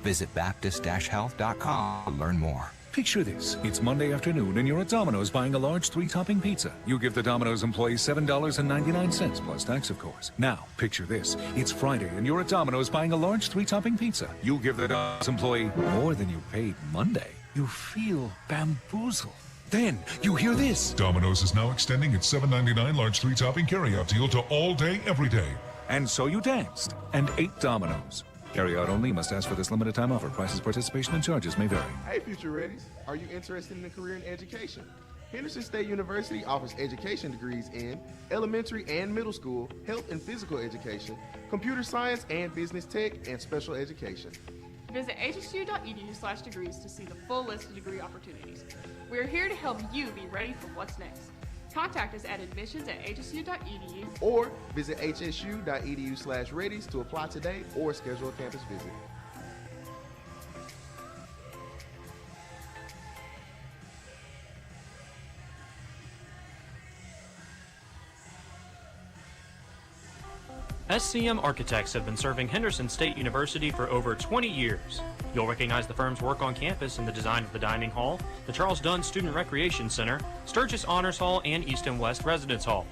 Visit Baptist-Health.com to learn more. Picture this. It's Monday afternoon and you're at Domino's buying a large 3-topping pizza. You give the Domino's employee $7.99 plus tax, of course. Now, picture this. It's Friday and you're at Domino's buying a large 3-topping pizza. You give the Domino's employee more than you paid Monday. You feel bamboozled. Then you hear this. Domino's is now extending its $7.99 large 3-topping carryout deal to all day, every day. And so you danced and ate Domino's. Carry-out only. Must ask for this limited time offer. Prices, participation, and charges may vary. Hey, future Reddies. Are you interested in a career in education? Henderson State University offers education degrees in elementary and middle school, health and physical education, computer science and business tech, and special education. Visit hsu.edu/degrees to see the full list of degree opportunities. We are here to help you be ready for what's next. Contact us at admissions@hsu.edu or visit hsu.edu/reddies to apply today or schedule a campus visit. SCM Architects have been serving Henderson State University for over 20 years. You'll recognize the firm's work on campus in the design of the dining hall, the Charles Dunn Student Recreation Center, Sturgis Honors Hall, and East and West Residence Hall.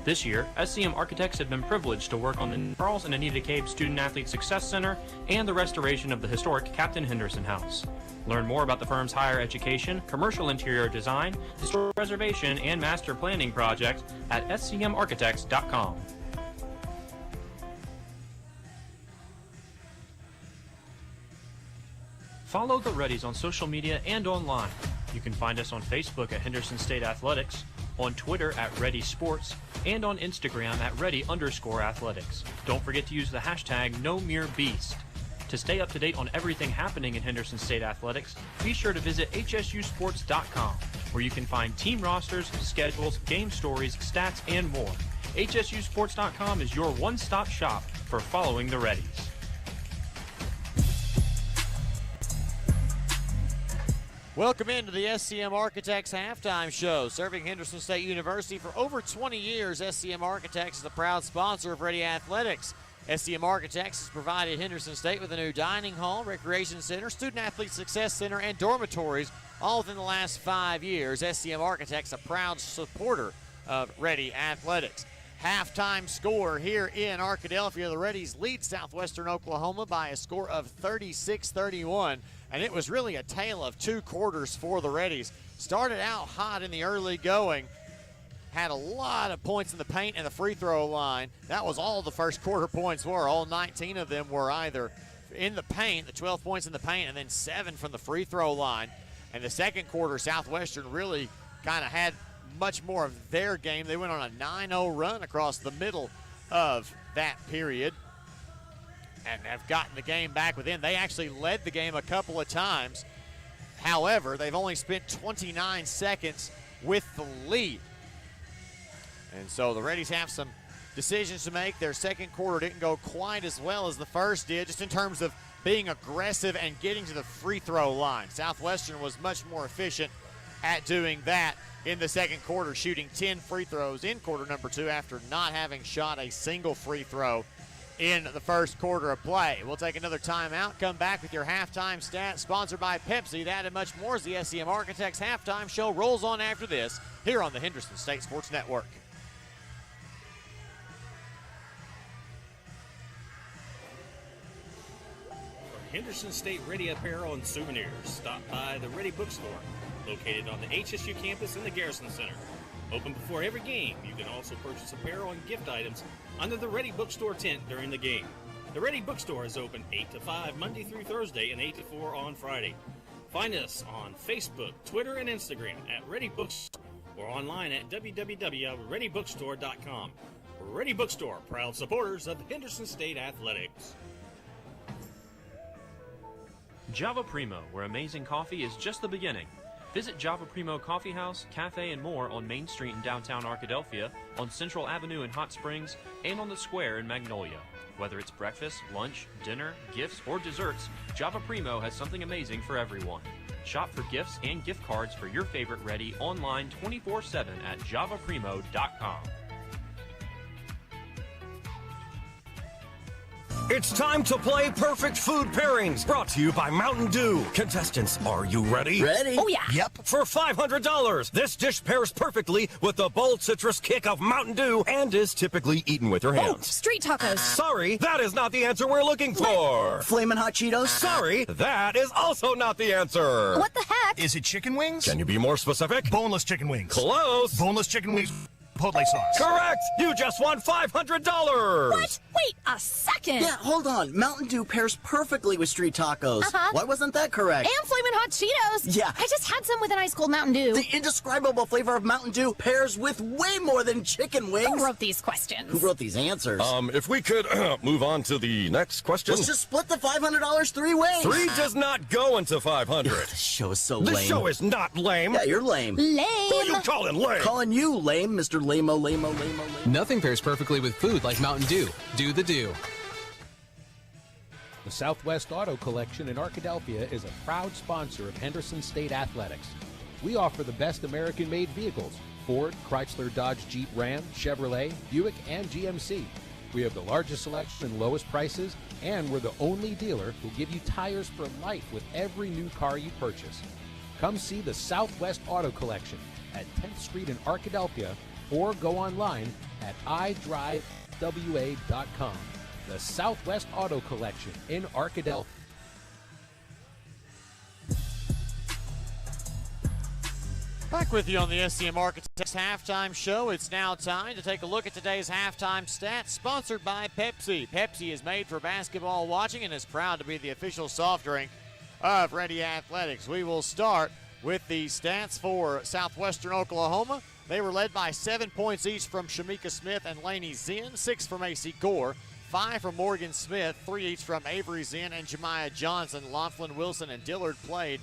This year, SCM Architects have been privileged to work on the Charles and Anita Cabe Student Athlete Success Center and the restoration of the historic Captain Henderson House. Learn more about the firm's higher education, commercial interior design, historic preservation, and master planning projects at scmarchitects.com. Follow the Reddies on social media and online. You can find us on Facebook at Henderson State Athletics, on Twitter at Reddy Sports, and on Instagram at Reddy_athletics. Don't forget to use the hashtag #NoMereBeast. To stay up to date on everything happening in Henderson State Athletics, be sure to visit hsusports.com, where you can find team rosters, schedules, game stories, stats, and more. hsusports.com is your one-stop shop for following the Reddies. Welcome into the SCM Architects halftime show. Serving Henderson State University for over 20 years, SCM Architects is a proud sponsor of Ready Athletics. SCM Architects has provided Henderson State with a new dining hall, recreation center, student athlete success center, and dormitories, all within the last 5 years. SCM Architects, a proud supporter of Ready Athletics. Halftime score here in Arkadelphia. The Reddies lead Southwestern Oklahoma by a score of 36-31. And it was really a tale of 2 quarters for the Reddies. Started out hot in the early going, had a lot of points in the paint and the free throw line. That was all the first quarter points were. All 19 of them were either in the paint, the 12 points in the paint, and then 7 from the free throw line. And the second quarter, Southwestern really kind of had much more of their game. They went on a 9-0 run across the middle of that period and have gotten the game back within. They actually led the game a couple of times. However, they've only spent 29 seconds with the lead. And so the Reddies have some decisions to make. Their second quarter didn't go quite as well as the first did, just in terms of being aggressive and getting to the free throw line. Southwestern was much more efficient at doing that in the second quarter, shooting 10 free throws in quarter number 2 after not having shot a single free throw in the first quarter of play. We'll take another timeout, come back with your halftime stats, sponsored by Pepsi. That and much more as the SCM Architects halftime show rolls on after this here on the Henderson State Sports Network. Henderson State Ready Apparel and Souvenirs. Stop by the Ready Bookstore. located on the HSU campus in the Garrison Center. Open before every game, you can also purchase apparel and gift items under the Ready Bookstore tent during the game. The Ready Bookstore is open 8 to 5 Monday through Thursday and 8 to 4 on Friday. Find us on Facebook, Twitter, and Instagram at Ready Bookstore or online at www.readybookstore.com. Ready Bookstore, proud supporters of Henderson State Athletics. Java Primo, where amazing coffee is just the beginning. Visit Java Primo Coffee House, Cafe, and more on Main Street in downtown Arkadelphia, on Central Avenue in Hot Springs, and on the Square in Magnolia. Whether it's breakfast, lunch, dinner, gifts, or desserts, Java Primo has something amazing for everyone. Shop for gifts and gift cards for your favorite Reddy online 24/7 at javaprimo.com. It's time to play Perfect Food Pairings, brought to you by Mountain Dew. Contestants, are you ready? Ready? Oh, yeah. Yep. For $500, this dish pairs perfectly with the bold citrus kick of Mountain Dew and is typically eaten with your Oh, hands. street tacos. Sorry, that is not the answer we're looking for. Flamin' Hot Cheetos? Sorry, that is also not the answer. What the heck? Is it chicken wings? Can you be more specific? Boneless chicken wings. Close. Boneless chicken wings. Chipotle sauce. Correct! You just won $500! What? Wait a second. Yeah, hold on. Mountain Dew pairs perfectly with street tacos. Uh-huh. Why wasn't that correct? And Flamin' Hot Cheetos. Yeah. I just had some with an ice cold Mountain Dew. The indescribable flavor of Mountain Dew pairs with way more than chicken wings. Who wrote these questions? Who wrote these answers? If we could move on to the next question. Let's just split the $500 three ways. 3 does not go into 500. This show is so This lame. show is not lame. Yeah, you're lame. Lame. Who are you calling lame? Calling you lame, Mr. Lame-o, lame-o, lame-o, lame-o. Nothing pairs perfectly with food like Mountain Dew. Do the Dew. The Southwest Auto Collection in Arkadelphia is a proud sponsor of Henderson State Athletics. We offer the best American-made vehicles: Ford, Chrysler, Dodge, Jeep, Ram, Chevrolet, Buick, and GMC. We have the largest selection and lowest prices, and we're the only dealer who give you tires for life with every new car you purchase. Come see the Southwest Auto Collection at 10th Street in Arkadelphia, or go online at idrivewa.com. The Southwest Auto Collection in Arkadelphia. Back with you on the SCM Architects Halftime Show. It's now time to take a look at today's halftime stats, sponsored by Pepsi. Pepsi is made for basketball watching and is proud to be the official soft drink of Ready Athletics. We will start with the stats for Southwestern Oklahoma. They were led by 7 points each from Shamika Smith and Lainey Zinn, 6 from AC Gore, 5 from Morgan Smith, 3 each from Avery Zinn and Jemiah Johnson. Laughlin Wilson and Dillard played,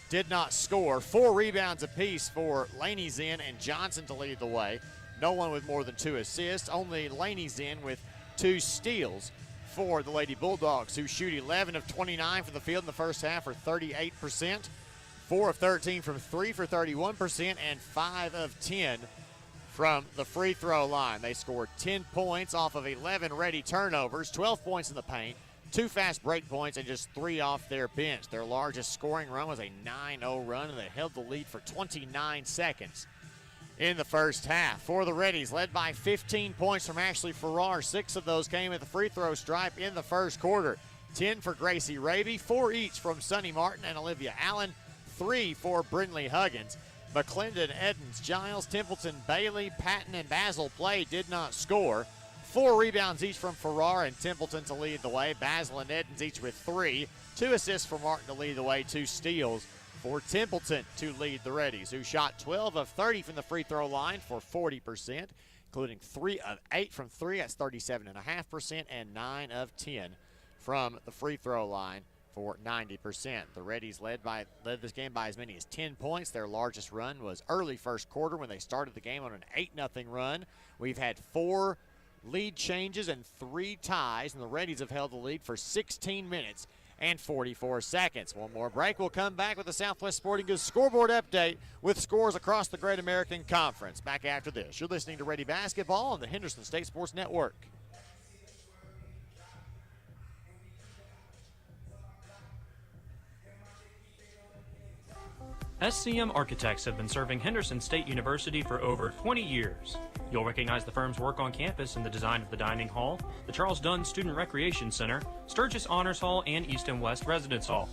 did not score. 4 rebounds apiece for Lainey Zinn and Johnson to lead the way. No one with more than 2 assists. Only Lainey Zinn with 2 steals for the Lady Bulldogs, who shoot 11 of 29 from the field in the first half for 38%. 4 of 13 from 3 for 31%, and 5 of 10 from the free throw line. They scored 10 points off of 11 Ready turnovers, 12 points in the paint, 2 fast break points, and just 3 off their bench. Their largest scoring run was a 9-0 run, and they held the lead for 29 seconds in the first half. For the Reddies, led by 15 points from Ashley Farrar, 6 of those came at the free throw stripe in the first quarter. 10 for Gracie Raby, 4 each from Sunny Martin and Olivia Allen, 3 for Brindley Huggins. McClendon, Edens, Giles, Templeton, Bailey, Patton, and Basil Play did not score. 4 rebounds each from Farrar and Templeton to lead the way. Basil and Edens each with 3. 2 assists for Martin to lead the way. 2 steals for Templeton to lead the Reddies, who shot 12 of 30 from the free throw line for 40%, including 3 of 8 from 3. That's 37.5%, and 9 of 10 from the free throw line for 90%. The Reddies led this game by as many as 10 points. Their largest run was early first quarter when they started the game on an 8-0 run. We've had 4 lead changes and 3 ties, and the Reddies have held the lead for 16 minutes and 44 seconds. One more break. We'll come back with the Southwest Sporting Goods scoreboard update with scores across the Great American Conference. Back after this. You're listening to Ready Basketball on the Henderson State Sports Network. SCM Architects have been serving Henderson State University for over 20 years. You'll recognize the firm's work on campus in the design of the dining hall, the Charles Dunn Student Recreation Center, Sturgis Honors Hall, and East and West Residence Hall.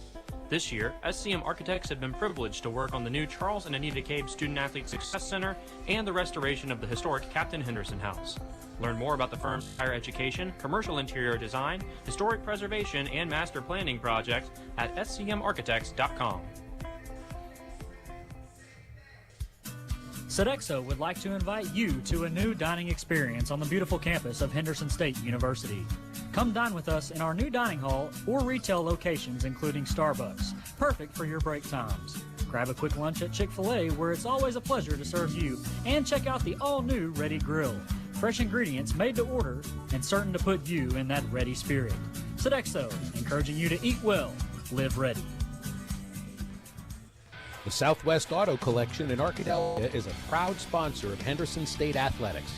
This year, SCM Architects have been privileged to work on the new Charles and Anita Cabe Student Athlete Success Center and the restoration of the historic Captain Henderson House. Learn more about the firm's higher education, commercial interior design, historic preservation, and master planning projects at scmarchitects.com. Sodexo would like to invite you to a new dining experience on the beautiful campus of Henderson State University. Come dine with us in our new dining hall or retail locations including Starbucks, perfect for your break times. Grab a quick lunch at Chick-fil-A where it's always a pleasure to serve you, and check out the all-new Ready Grill. Fresh ingredients made to order and certain to put you in that ready spirit. Sodexo, encouraging you to eat well, live ready. The Southwest Auto Collection in Arkadelphia is a proud sponsor of Henderson State Athletics.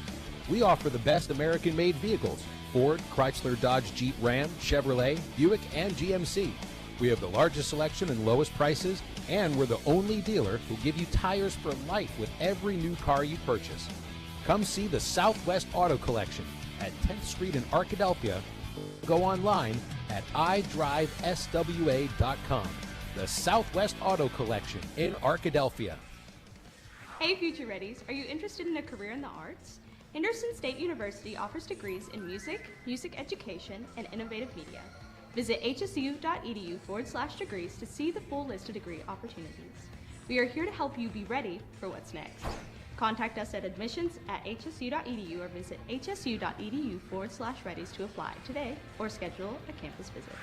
We offer the best American-made vehicles: Ford, Chrysler, Dodge, Jeep, Ram, Chevrolet, Buick, and GMC. We have the largest selection and lowest prices, and we're the only dealer who give you tires for life with every new car you purchase. Come see the Southwest Auto Collection at 10th Street in Arkadelphia. Go online at idriveswa.com. The Southwest Auto Collection in Arkadelphia. Hey Future Reddies, are you interested in a career in the arts? Henderson State University offers degrees in music, music education, and innovative media. Visit hsu.edu/degrees to see the full list of degree opportunities. We are here to help you be ready for what's next. Contact us at admissions@hsu.edu or visit hsu.edu/reddies to apply today or schedule a campus visit.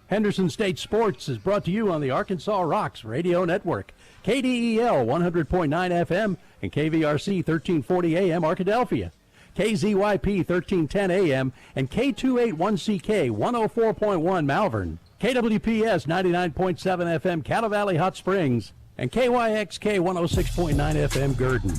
Henderson State Sports is brought to you on the Arkansas Rocks Radio Network. KDEL 100.9 FM and KVRC 1340 AM Arkadelphia. KZYP 1310 AM and K281CK 104.1 Malvern. KWPS 99.7 FM Cattle Valley Hot Springs and KYXK 106.9 FM Gurdon.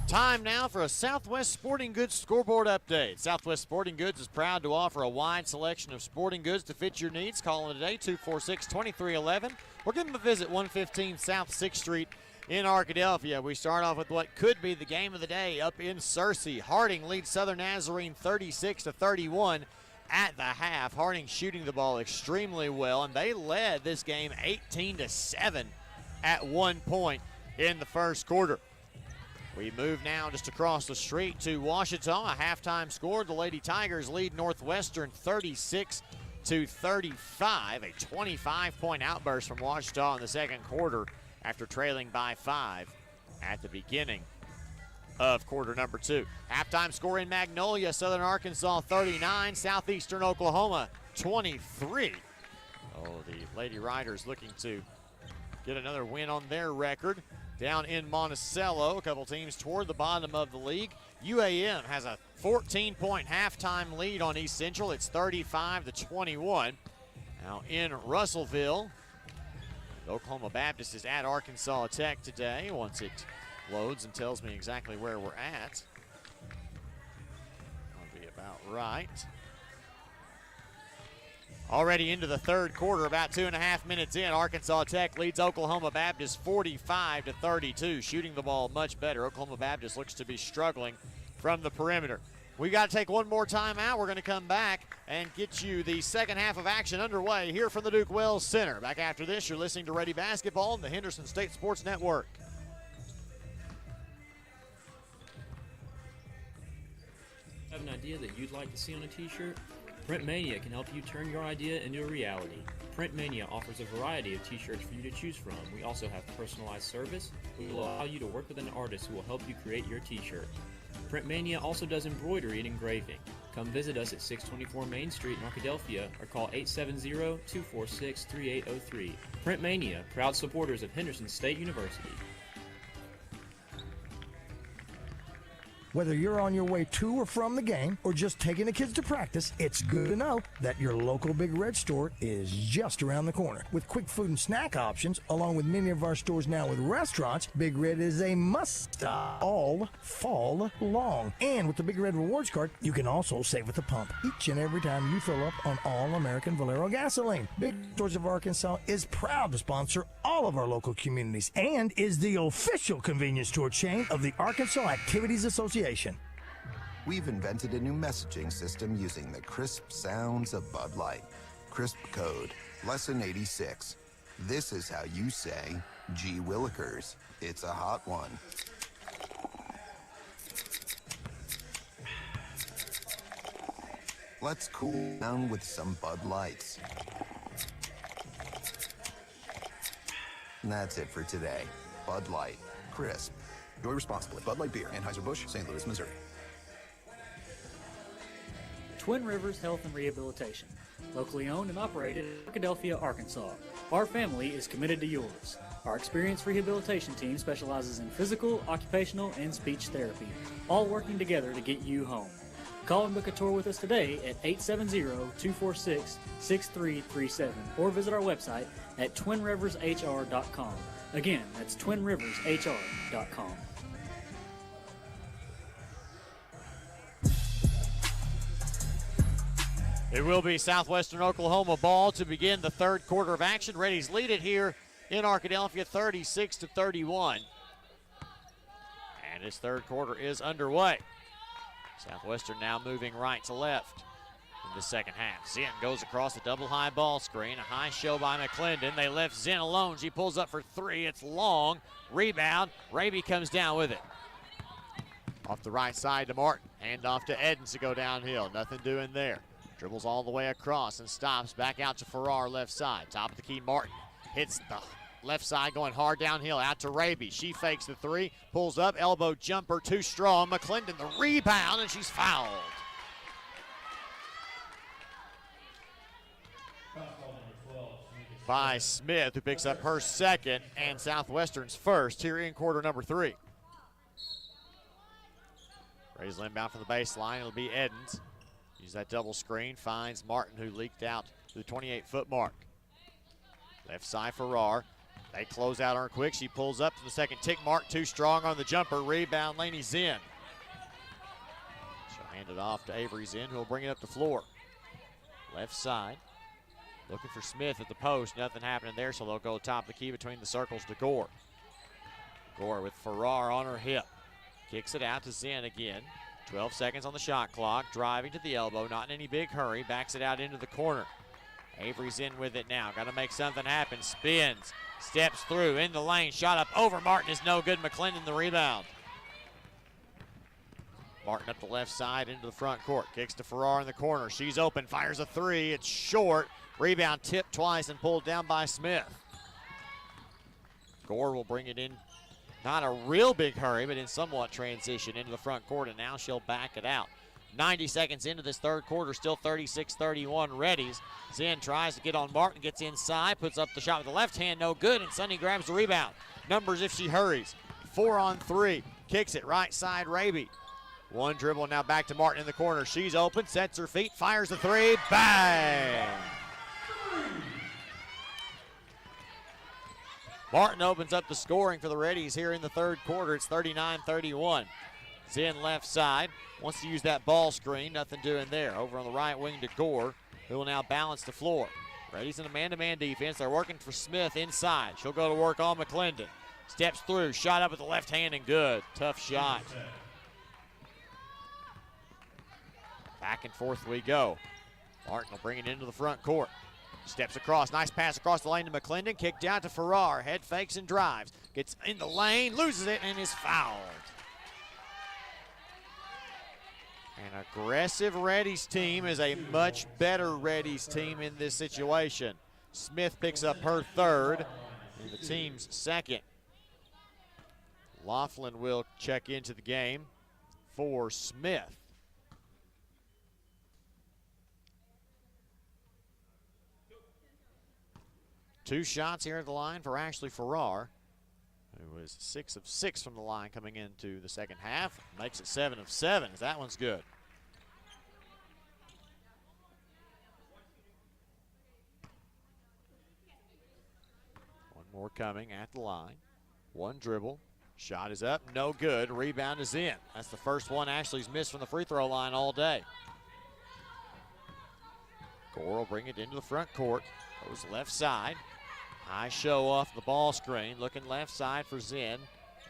Time now for a Southwest Sporting Goods scoreboard update. Southwest Sporting Goods is proud to offer a wide selection of sporting goods to fit your needs. Call in today, 246-2311, or give them a visit, 115 South 6th Street in Arkadelphia. We start off with what could be the game of the day up in Searcy. Harding leads Southern Nazarene 36-31 at the half. Harding shooting the ball extremely well, and they led this game 18-7 at one point in the first quarter. We move now just across the street to Ouachita. A halftime score. The Lady Tigers lead Northwestern 36-35. A 25-point outburst from Ouachita in the second quarter after trailing by 5 at the beginning of quarter number 2. Halftime score in Magnolia. Southern Arkansas 39. Southeastern Oklahoma 23. Oh, the Lady Riders looking to get another win on their record. Down in Monticello, a couple teams toward the bottom of the league. UAM has a 14-point halftime lead on East Central. It's 35-21. Now in Russellville, Oklahoma Baptist is at Arkansas Tech today. Once it loads and tells me exactly where we're at, that'll be about right. Already into the third quarter, about 2.5 minutes in, Arkansas Tech leads Oklahoma Baptist 45-32. Shooting the ball much better. Oklahoma Baptist looks to be struggling from the perimeter. We got to take one more time out. We're going to come back and get you the second half of action underway here from the Duke Wells Center. Back after this, you're listening to Ready Basketball on the Henderson State Sports Network. Have an idea that you'd like to see on a t-shirt? Print Mania can help you turn your idea into a reality. Print Mania offers a variety of t-shirts for you to choose from. We also have personalized service. We will allow you to work with an artist who will help you create your t-shirt. Print Mania also does embroidery and engraving. Come visit us at 624 Main Street in Arkadelphia or call 870-246-3803. Print Mania, proud supporters of Henderson State University. Whether you're on your way to or from the game or just taking the kids to practice, it's good to know that your local Big Red store is just around the corner. With quick food and snack options, along with many of our stores now with restaurants, Big Red is a must-stop all fall long. And with the Big Red Rewards Card, you can also save at the pump each and every time you fill up on all American Valero gasoline. Big Stores of Arkansas is proud to sponsor all of our local communities and is the official convenience store chain of the Arkansas Activities Association. We've invented a new messaging system using the crisp sounds of Bud Light. Crisp code, lesson 86. This is how you say, gee willikers, it's a hot one. Let's cool down with some Bud Lights. And that's it for today. Bud Light, crisp. Enjoy responsibly. Bud Light Beer, Anheuser-Busch, St. Louis, Missouri. Twin Rivers Health and Rehabilitation, locally owned and operated in Arkadelphia, Arkansas. Our family is committed to yours. Our experienced rehabilitation team specializes in physical, occupational, and speech therapy, all working together to get you home. Call and book a tour with us today at 870-246-6337 or visit our website at twinrivershr.com. Again, that's twinrivershr.com. It will be Southwestern Oklahoma ball to begin the third quarter of action. Reddies lead it here in Arkadelphia 36-31. And this third quarter is underway. Southwestern now moving right to left in the second half. Zinn goes across the double high ball screen. A high show by McClendon. They left Zinn alone. She pulls up for three. It's long. Rebound. Raby comes down with it. Off the right side to Martin. Hand off to Edens to go downhill. Nothing doing there. Dribbles all the way across and stops. Back out to Farrar left side. Top of the key, Martin. Hits the left side going hard downhill. Out to Raby. She fakes the three. Pulls up. Elbow jumper too strong. McClendon the rebound and she's fouled. By Smith, who picks up her second and Southwestern's first here in quarter number 3. Rays inbound from the baseline. It'll be Edens. Use that double screen. Finds Martin, who leaked out to the 28-foot mark. Left side Farrar. They close out on her quick. She pulls up to the second tick mark. Too strong on the jumper. Rebound, Laney Zinn. She'll hand it off to Avery Zinn, who will bring it up the floor. Left side. Looking for Smith at the post. Nothing happening there, so they'll go top of the key between the circles to Gore. Gore with Farrar on her hip. Kicks it out to Zinn again. 12 seconds on the shot clock. Driving to the elbow. Not in any big hurry. Backs it out into the corner. Avery's in with it now. Got to make something happen. Spins. Steps through. In the lane. Shot up over Martin is no good. McClendon the rebound. Martin up the left side into the front court. Kicks to Farrar in the corner. She's open. Fires a three. It's short. Rebound tipped twice and pulled down by Smith. Gore will bring it in. Not a real big hurry, but in somewhat transition into the front court, and now she'll back it out. 90 seconds into this third quarter, still 36-31 Reddies. Zinn tries to get on Martin, gets inside, puts up the shot with the left hand, no good, and Sunny grabs the rebound. Numbers if she hurries. 4 on 3, kicks it right side, Raby. One dribble, now back to Martin in the corner. She's open, sets her feet, fires the three, bang! Martin opens up the scoring for the Reddies here in the third quarter. It's 39-31. Zinn left side. Wants to use that ball screen. Nothing doing there. Over on the right wing to Gore, who will now balance the floor. Reddies in a man-to-man defense. They're working for Smith inside. She'll go to work on McClendon. Steps through. Shot up with the left hand and good. Tough shot. Back and forth we go. Martin will bring it into the front court. Steps across, nice pass across the lane to McClendon, kicked down to Farrar, head fakes and drives. Gets in the lane, loses it, and is fouled. An aggressive Reddies team is a much better Reddies team in this situation. Smith picks up her third, and the team's second. Laughlin will check into the game for Smith. Two shots here at the line for Ashley Farrar, who was 6 of 6 from the line coming into the second half. Makes it 7 of 7. That one's good. One more coming at the line. One dribble. Shot is up. No good. Rebound is in. That's the first one Ashley's missed from the free throw line all day. Gore will bring it into the front court. Goes left side. High show off the ball screen. Looking left side for Zinn.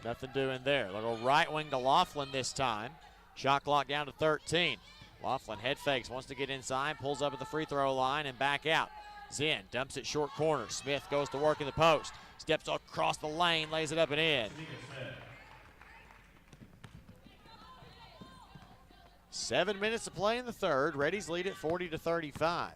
Nothing doing there. They'll go right wing to Laughlin this time. Shot clock down to 13. Laughlin head fakes, wants to get inside, pulls up at the free throw line and back out. Zinn dumps it short corner. Smith goes to work in the post. Steps across the lane, lays it up and in. 7 minutes to play in the third. Reddies lead at 40-35.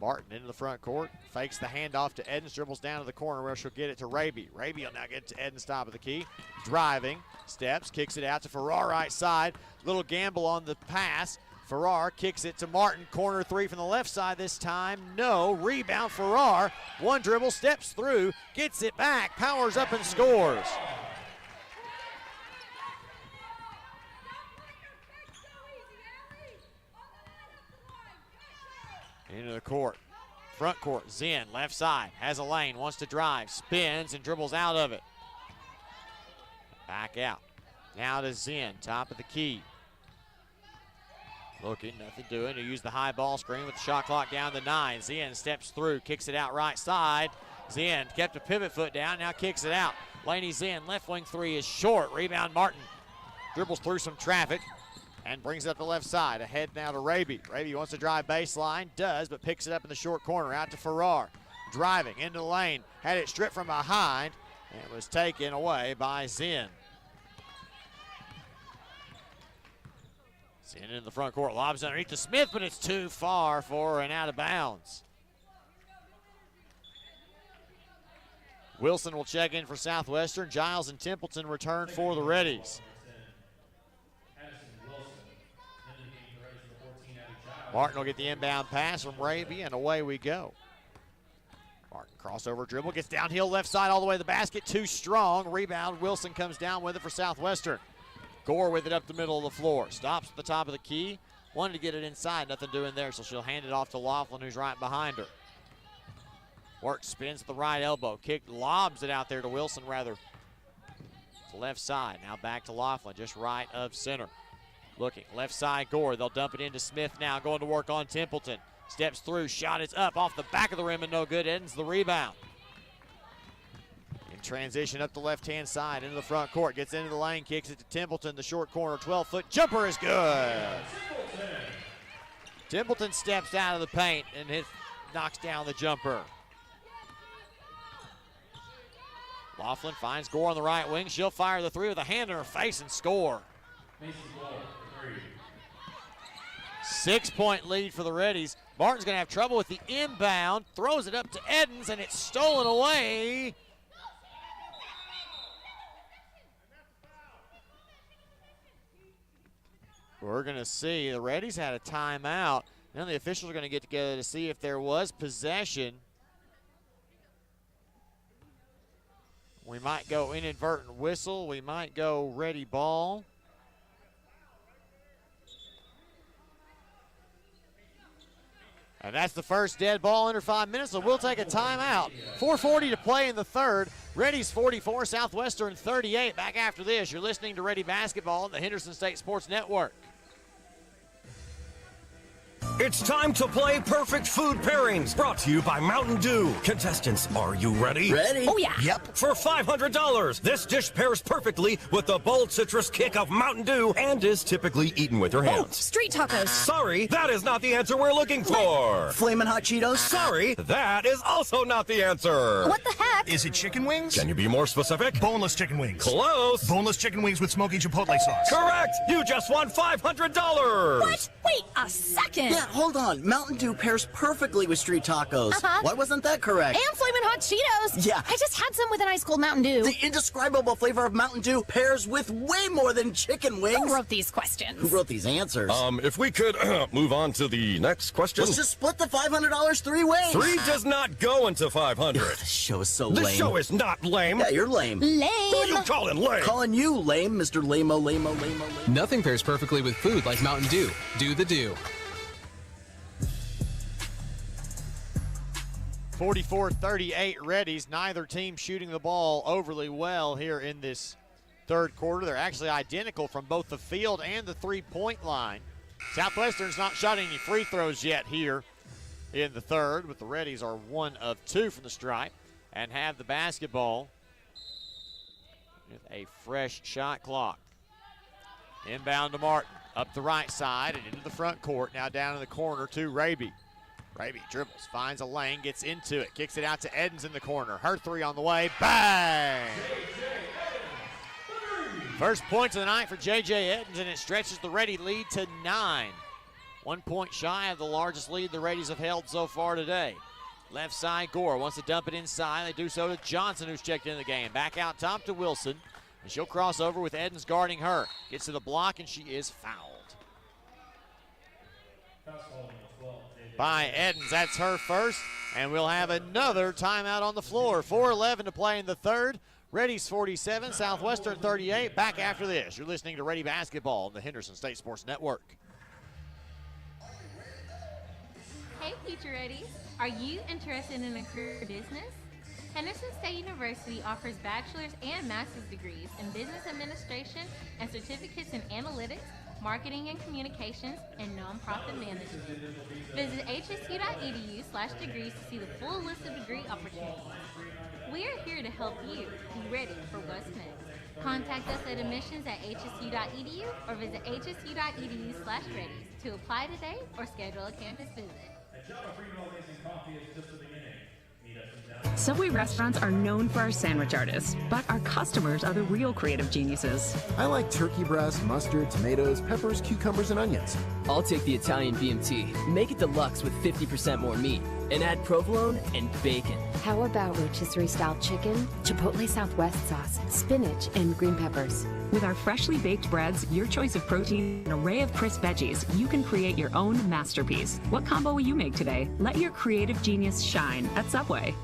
Martin into the front court, fakes the handoff to Edens, dribbles down to the corner where she'll get it to Raby. Raby will now get it to Edens, top of the key. Driving, steps, kicks it out to Farrar right side. Little gamble on the pass. Farrar kicks it to Martin. Corner three from the left side this time. No. Rebound Farrar. One dribble, steps through, gets it back, powers up and scores. Into the court. Front court. Zinn, left side. Has a lane. Wants to drive. Spins and dribbles out of it. Back out. Now to Zinn. Top of the key. Looking, nothing doing. He'll use the high ball screen with the shot clock down to 9. Zinn steps through. Kicks it out right side. Zinn kept a pivot foot down. Now kicks it out. Laney Zinn. Left wing three is short. Rebound Martin. Dribbles through some traffic. And brings it up the left side. Ahead now to Raby. Raby wants to drive baseline. Does, but picks it up in the short corner. Out to Farrar. Driving into the lane. Had it stripped from behind. And was taken away by Zinn. Zinn in the front court. Lobs underneath to Smith, but it's too far for and out of bounds. Wilson will check in for Southwestern. Giles and Templeton return for the Reddies. Martin will get the inbound pass from Raby, and away we go. Martin crossover dribble, gets downhill left side all the way to the basket. Too strong. Rebound. Wilson comes down with it for Southwestern. Gore with it up the middle of the floor. Stops at the top of the key. Wanted to get it inside. Nothing doing there, so she'll hand it off to Laughlin, who's right behind her. Works, spins to the right elbow. Kick, lobs it out there to Wilson, rather. To left side. Now back to Laughlin, just right of center. Looking, left side Gore. They'll dump it into Smith now, going to work on Templeton. Steps through, shot is up off the back of the rim and no good. Ends the rebound. In transition up the left-hand side into the front court. Gets into the lane, kicks it to Templeton. The short corner, 12-foot jumper is good. Templeton steps out of the paint and knocks down the jumper. Laughlin finds Gore on the right wing. She'll fire the three with a hand in her face and score. 6-point lead for the Reddies. Martin's going to have trouble with the inbound. Throws it up to Edens, and it's stolen away. We're going to see. The Reddies had a timeout. Now the officials are going to get together to see if there was possession. We might go inadvertent whistle. We might go ready ball. And that's the first dead ball under 5 minutes, so we'll take a timeout. 4:40 to play in the third. Reddies 44, Southwestern 38. Back after this, you're listening to Ready Basketball on the Henderson State Sports Network. It's time to play Perfect Food Pairings, brought to you by Mountain Dew. Contestants, are you ready? Ready? Oh, yeah. Yep. For $500, this dish pairs perfectly with the bold citrus kick of Mountain Dew and is typically eaten with your Oh, hands. street tacos. Sorry, that is not the answer we're looking for. Flamin' Hot Cheetos? Sorry, that is also not the answer. What the heck? Is it chicken wings? Can you be more specific? Boneless chicken wings. Close. Boneless chicken wings with smoky chipotle sauce. Correct. You just won $500. What? Wait a second. Yeah, hold on. Mountain Dew pairs perfectly with street tacos. Why wasn't that correct? And Flamin' Hot Cheetos. Yeah. I just had some with an ice cold Mountain Dew. The indescribable flavor of Mountain Dew pairs with way more than chicken wings. Who wrote these questions? Who wrote these answers? If we could move on to the next question. Let's just split the $500 three ways. 3 does not go into 500. This show is so This lame. show is not lame. Yeah, you're lame. Lame. Who are you calling lame? Calling you lame, Mr. Lame-o, lame-o, lame-o, lame-o. Nothing pairs perfectly with food like Mountain Dew. Do the Dew. 44-38 Reddies. Neither team shooting the ball overly well here in this third quarter. They're actually identical from both the field and the three-point line. Southwestern's not shot any free throws yet here in the third, but the Reddies are 1 of 2 from the stripe and have the basketball with a fresh shot clock. Inbound to Martin. Up the right side and into the front court. Now down in the corner to Raby. Raby dribbles, finds a lane, gets into it, kicks it out to Edens in the corner. Her three on the way, bang! First points of the night for J.J. Edens, and it stretches the Ready lead to 9. 1 point shy of the largest lead the Reddies have held so far today. Left side, Gore wants to dump it inside. They do so to Johnson, who's checked in the game. Back out top to Wilson, and she'll cross over with Edens guarding her. Gets to the block, and she is fouled. By Edens, that's her first, and we'll have another timeout on the floor. 4:11 to play in the third. Reddies 47, Southwestern 38. Back after this. You're listening to Ready Basketball on the Henderson State Sports Network. Hey, future Reddies. Are you interested in a career in business? Henderson State University offers bachelor's and master's degrees in business administration and certificates in analytics, marketing and communications, and nonprofit management. Visit hsu.edu/degrees to see the full list of degree opportunities. We are here to help you be ready for what's next. Contact us at admissions@hsu.edu or visit hsu.edu/reddies to apply today or schedule a campus visit. Subway restaurants are known for our sandwich artists, but our customers are the real creative geniuses. I like turkey breast, mustard, tomatoes, peppers, cucumbers, and onions. I'll take the Italian BMT. Make it deluxe with 50% more meat. And add provolone and bacon. How about rotisserie-style chicken, Chipotle Southwest sauce, spinach, and green peppers? With our freshly baked breads, your choice of protein, and an array of crisp veggies, you can create your own masterpiece. What combo will you make today? Let your creative genius shine at Subway.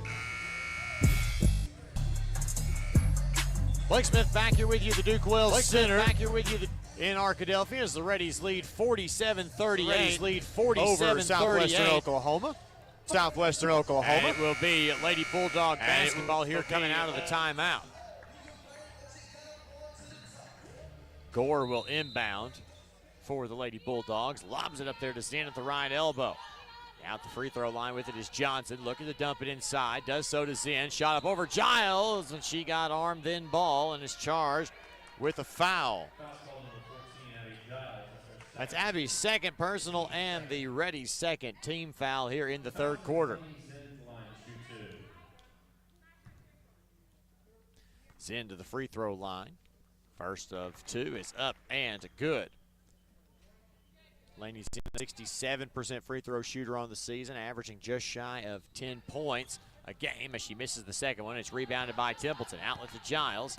Blake Smith back here with you, the Duke Wells Center. Back here with you in Arkadelphia as the Reddies lead 47-38. Reddies lead 47-38 over Southwestern Oklahoma. Southwestern Oklahoma. And it will be Lady Bulldog basketball here coming out of the timeout. Gore will inbound for the Lady Bulldogs. Lobs it up there to Zinn at the right elbow. Out the free throw line with it is Johnson. Looking to dump it inside. Does so to Zinn. Shot up over Giles, and she got armed then ball and is charged with a foul. That's Abby's second personal and the Reddies' second team foul here in the third quarter. Zinn to the free throw line. First of two is up and good. Laney Zinn, 67% free throw shooter on the season, averaging just shy of 10 points a game as she misses the second one. It's rebounded by Templeton. Outlet to Giles,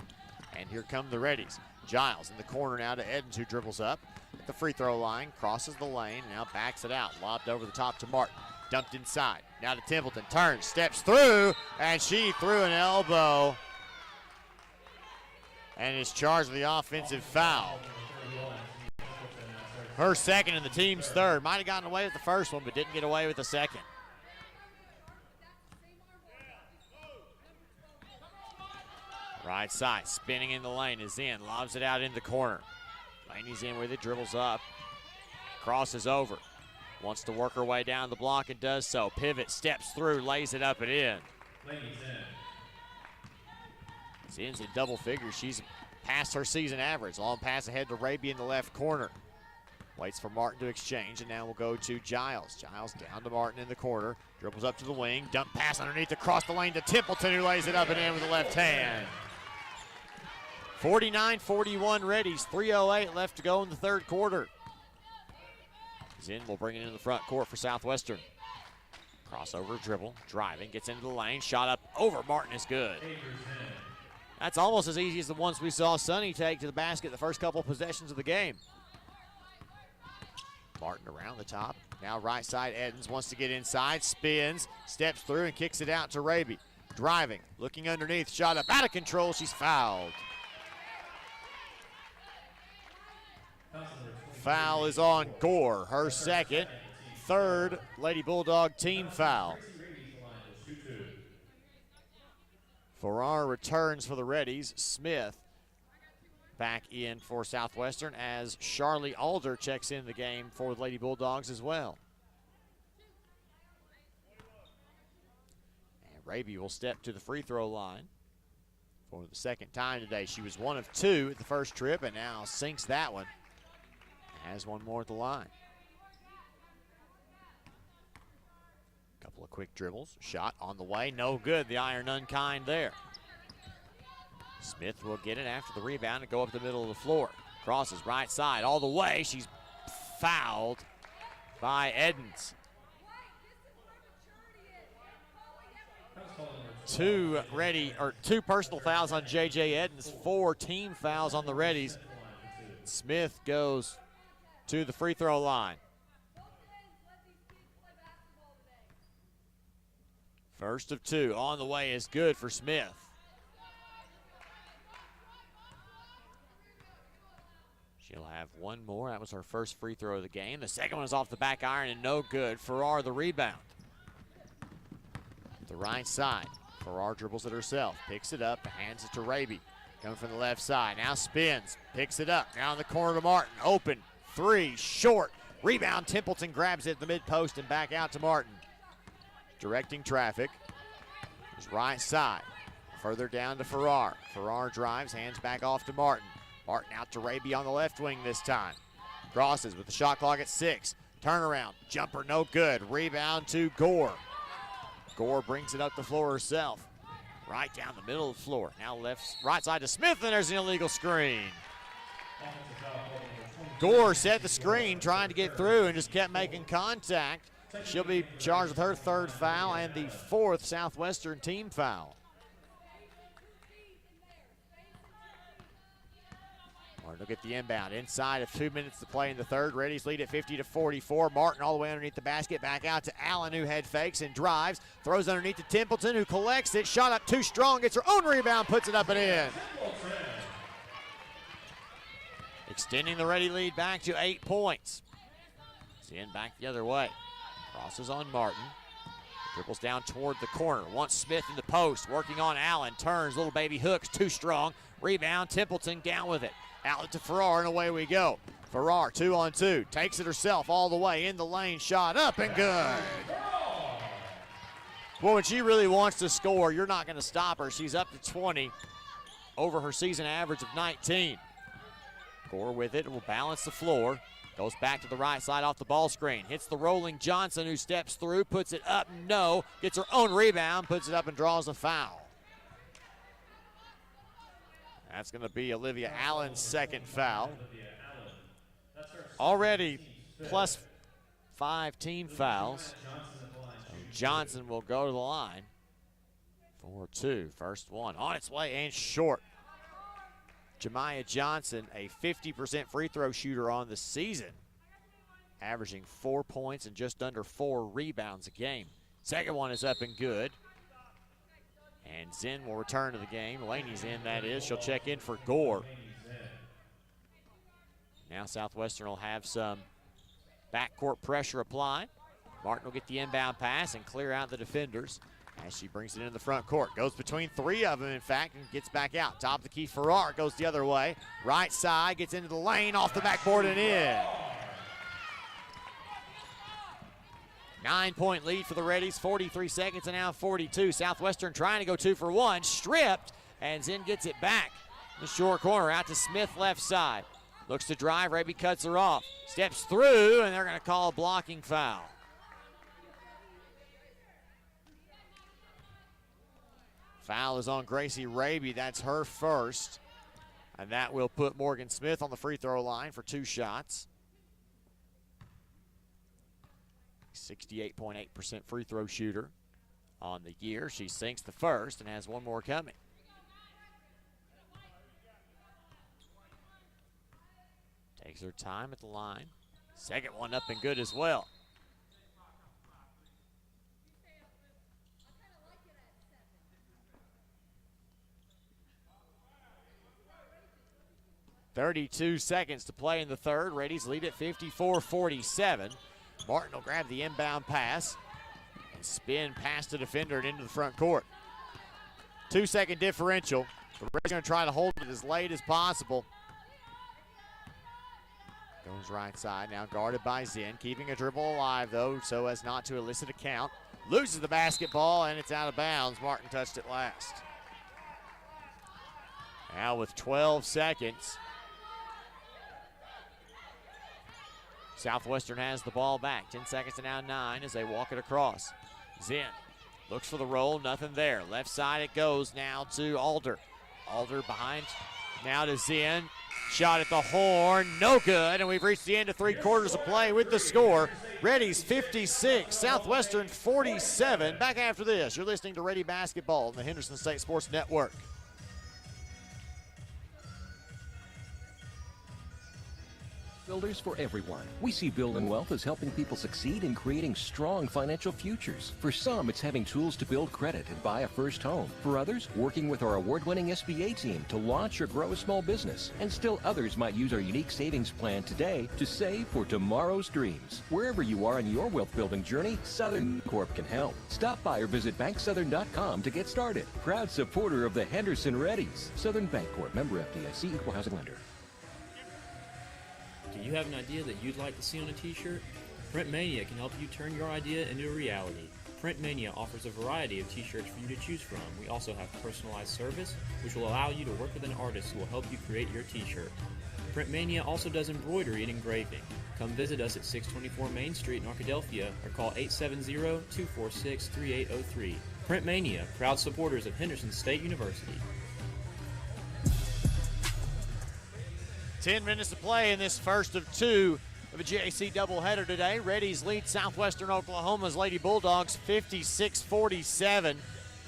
and here come the Reddies. Giles in the corner now to Edens, who dribbles up at the free throw line, crosses the lane, and now backs it out. Lobbed over the top to Martin. Dumped inside. Now to Templeton. Turns, steps through, and she threw an elbow and is charged with the offensive foul. Her second and the team's third. Might have gotten away with the first one, but didn't get away with the second. Right side, spinning in the lane is in. Lobs it out in the corner. Laney's in with it, dribbles up. Crosses over. Wants to work her way down the block and does so. Pivot, steps through, lays it up and in. Zinn's in double figures. She's past her season average. Long pass ahead to Raby in the left corner. Waits for Martin to exchange, and now we'll go to Giles. Giles down to Martin in the corner. Dribbles up to the wing. Dump pass underneath across the lane to Templeton, who lays it up and in with the left hand. 49-41 Reddies. 3:08 left to go in the third quarter. Zinn will bring it into the front court for Southwestern. Crossover, dribble, driving, gets into the lane. Shot up over Martin is good. That's almost as easy as the ones we saw Sonny take to the basket the first couple possessions of the game. Martin around the top. Now right side, Edens wants to get inside, spins, steps through and kicks it out to Raby. Driving, looking underneath, shot up out of control, she's fouled. Foul is on Gore, her second, third Lady Bulldog team foul. For our returns for the Reddies, Smith back in for Southwestern as Charlie Alder checks in the game for the Lady Bulldogs as well. And Raby will step to the free throw line for the second time today. She was 1 of 2 at the first trip and now sinks that one has one more at the line. Couple of quick dribbles. Shot on the way. No good. The iron unkind there. Smith will get it after the rebound and go up the middle of the floor. Crosses right side all the way. She's fouled by Edens. Two personal fouls on J.J. Edens, 4 team fouls on the Reddies. Smith goes to the free throw line. First of 2 on the way is good for Smith. She'll have one more. That was her first free throw of the game. The second one is off the back iron and no good. Farrar the rebound. The right side. Farrar dribbles it herself. Picks it up. Hands it to Raby. Coming from the left side. Now spins. Picks it up. Now in the corner to Martin. Open. 3. Short. Rebound. Templeton grabs it at the mid post and back out to Martin. Directing traffic. His right side. Further down to Farrar. Farrar drives. Hands back off to Martin. Martin out to Raby on the left wing this time. Crosses with the shot clock at 6. Turnaround. Jumper no good. Rebound to Gore. Gore brings it up the floor herself. Right down the middle of the floor. Now right side to Smith, and there's an illegal screen. Gore set the screen trying to get through and just kept making contact. She'll be charged with her 3rd foul and the 4th Southwestern team foul. Martin will get the inbound inside of 2 minutes to play in the 3rd. Reddies lead at 50-44. Martin all the way underneath the basket. Back out to Allen, who head fakes and drives. Throws underneath to Templeton, who collects it. Shot up too strong. Gets her own rebound. Puts it up and in. Extending the Reddy lead back to 8 points. Zinn back the other way. Crosses on Martin. Dribbles down toward the corner. Wants Smith in the post. Working on Allen. Turns. Little baby hooks. Too strong. Rebound. Templeton down with it. Outlet to Farrar, and away we go. Farrar, 2-on-2. Takes it herself all the way in the lane. Shot up and good. Well, when she really wants to score, you're not going to stop her. She's up to 20 over her season average of 19. Gore with it. Will balance the floor. Goes back to the right side off the ball screen. Hits the rolling Johnson, who steps through. Puts it up. No. Gets her own rebound. Puts it up and draws a foul. That's going to be Olivia Allen's 2nd foul. Already plus 5 team fouls. So Johnson will go to the line for 2. First one on its way and short. Jemiah Johnson, a 50% free throw shooter on the season, averaging 4 points and just under 4 rebounds a game. Second one is up and good. And Zinn will return to the game. Laney's in, that is. She'll check in for Gore. Now Southwestern will have some backcourt pressure applied. Martin will get the inbound pass and clear out the defenders as she brings it into the front court. Goes between 3 of them, in fact, and gets back out. Top of the key, Farrar goes the other way. Right side, gets into the lane, off the backboard and in. 9-point lead for the Reddies, 43 seconds and now 42. Southwestern trying to go 2 for 1, stripped, and Zinn gets it back. The short corner out to Smith left side. Looks to drive, Raby cuts her off. Steps through, and they're going to call a blocking foul. Foul is on Gracie Raby, that's her first. And that will put Morgan Smith on the free throw line for 2 shots. 68.8% free throw shooter on the year. She sinks the first and has one more coming. Takes her time at the line. Second one up and good as well. .32 seconds to play in the 3rd. Reddies lead at 54-47. Martin will grab the inbound pass and spin past the defender and into the front court. 2-second differential. The Reddies going to try to hold it as late as possible. Goes right side, now guarded by Zinn. Keeping a dribble alive, though, so as not to elicit a count. Loses the basketball, and it's out of bounds. Martin touched it last. Now with 12 seconds, Southwestern has the ball back. 10 seconds to now 9 as they walk it across. Zinn looks for the roll, nothing there. Left side it goes now to Alder. Alder behind, now to Zinn. Shot at the horn, no good, and we've reached the end of 3 quarters of play with the score. Reddies 56, Southwestern 47. Back after this, you're listening to Ready Basketball on the Henderson State Sports Network. Builders for everyone. We see Building Wealth as helping people succeed in creating strong financial futures. For some, it's having tools to build credit and buy a first home. For others, working with our award-winning SBA team to launch or grow a small business. And still others might use our unique savings plan today to save for tomorrow's dreams. Wherever you are in your wealth building journey, Southern Corp can help. Stop by or visit banksouthern.com to get started. Proud supporter of the Henderson Reddies. Southern Bancorp, member FDIC, equal housing lender. Do you have an idea that you'd like to see on a t-shirt? Print Mania can help you turn your idea into a reality. Print Mania offers a variety of t-shirts for you to choose from. We also have personalized service, which will allow you to work with an artist who will help you create your t-shirt. Print Mania also does embroidery and engraving. Come visit us at 624 Main Street in Arkadelphia or call 870-246-3803. Print Mania, proud supporters of Henderson State University. 10 minutes to play in this first of 2 of a JAC doubleheader today. Reddies lead Southwestern Oklahoma's Lady Bulldogs 56-47.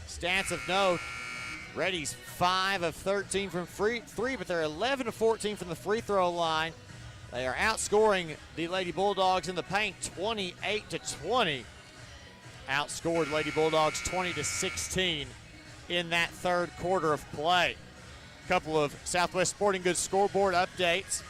Stats of note, Reddies 5 of 13 from three, but they're 11 of 14 from the free throw line. They are outscoring the Lady Bulldogs in the paint 28-20. Outscored Lady Bulldogs 20-16 in that third quarter of play. Couple of Southwest Sporting Goods scoreboard updates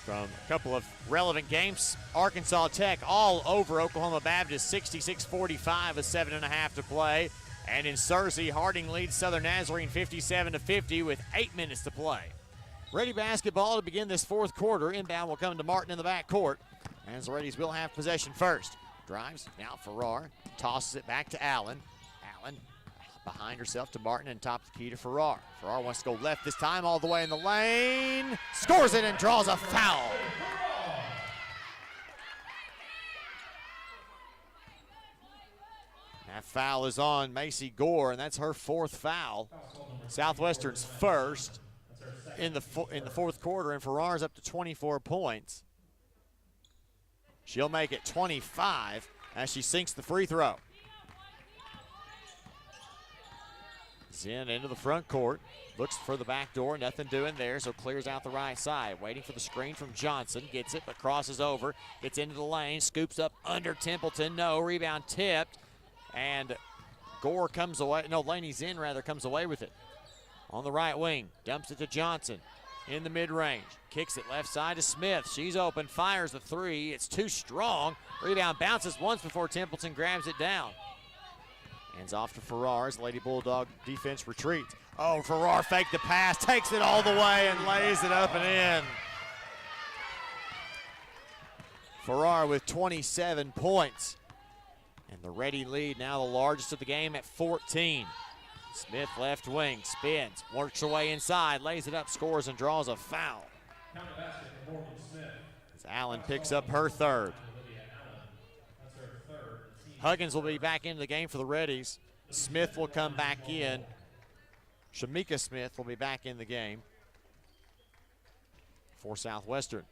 from a couple of relevant games. Arkansas Tech all over Oklahoma Baptist, 66-45 with 7.5 to play. And in Searcy, Harding leads Southern Nazarene 57-50 with 8 minutes to play. Ready basketball to begin this fourth quarter. Inbound will come to Martin in the backcourt, as the Reddies will have possession first. Drives, now Farrar, tosses it back to Allen. Allen behind herself to Martin and top the key to Farrar. Farrar wants to go left this time, all the way in the lane. Scores it and draws a foul. That foul is on Macy Gore, and that's her 4th foul. Southwestern's first in the fourth quarter, and Farrar's up to 24 points. She'll make it 25 as she sinks the free throw. Zinn into the front court, looks for the back door, nothing doing there, so clears out the right side. Waiting for the screen from Johnson, gets it, but crosses over, gets into the lane, scoops up under Templeton, no, rebound tipped, and Gore comes away, no, Laney Zinn rather comes away with it. On the right wing, dumps it to Johnson in the mid-range, kicks it left side to Smith. She's open, fires the 3, it's too strong. Rebound bounces once before Templeton grabs it down. Hands off to Farrar as Lady Bulldog defense retreats. Oh, Farrar faked the pass, takes it all the way and lays it up and in. Farrar with 27 points. And the Reddy lead now the largest of the game at 14. Smith left wing, spins, works her way inside, lays it up, scores and draws a foul. As Allen picks up her 3rd. Huggins will be back into the game for the Reddies. Smith will come back in. Shamika Smith will be back in the game for Southwestern.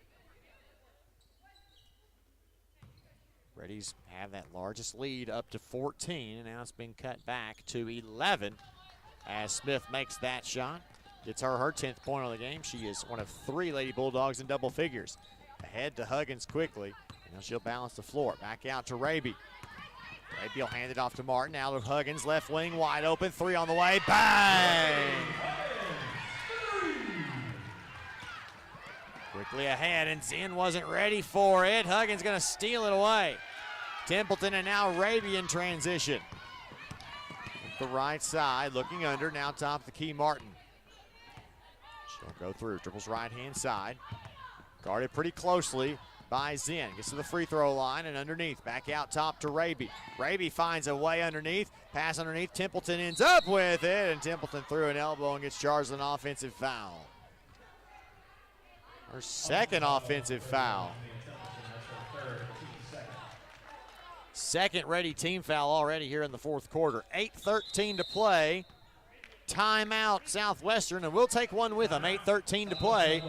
Reddies have that largest lead up to 14, and now it's been cut back to 11 as Smith makes that shot. It's her 10th point on the game. She is one of 3 Lady Bulldogs in double figures. Ahead to Huggins quickly, and now she'll balance the floor. Back out to Raby. Raby will hand it off to Martin. Now to Huggins, left wing, wide open, 3 on the way, bang! Quickly ahead, and Zinn wasn't ready for it. Huggins gonna steal it away. Templeton and now Raby in transition. The right side, looking under, now top the key, Martin. She'll go through, dribbles right-hand side. Guarded pretty closely by Zinn. Gets to the free throw line and underneath. Back out top to Raby. Raby finds a way underneath. Pass underneath. Templeton ends up with it, and Templeton threw an elbow and gets charged with an offensive foul. Her 2nd offensive foul. Second Ready team foul already here in the fourth quarter. 8:13 to play. Timeout Southwestern, and we'll take one with them. 8:13 to play.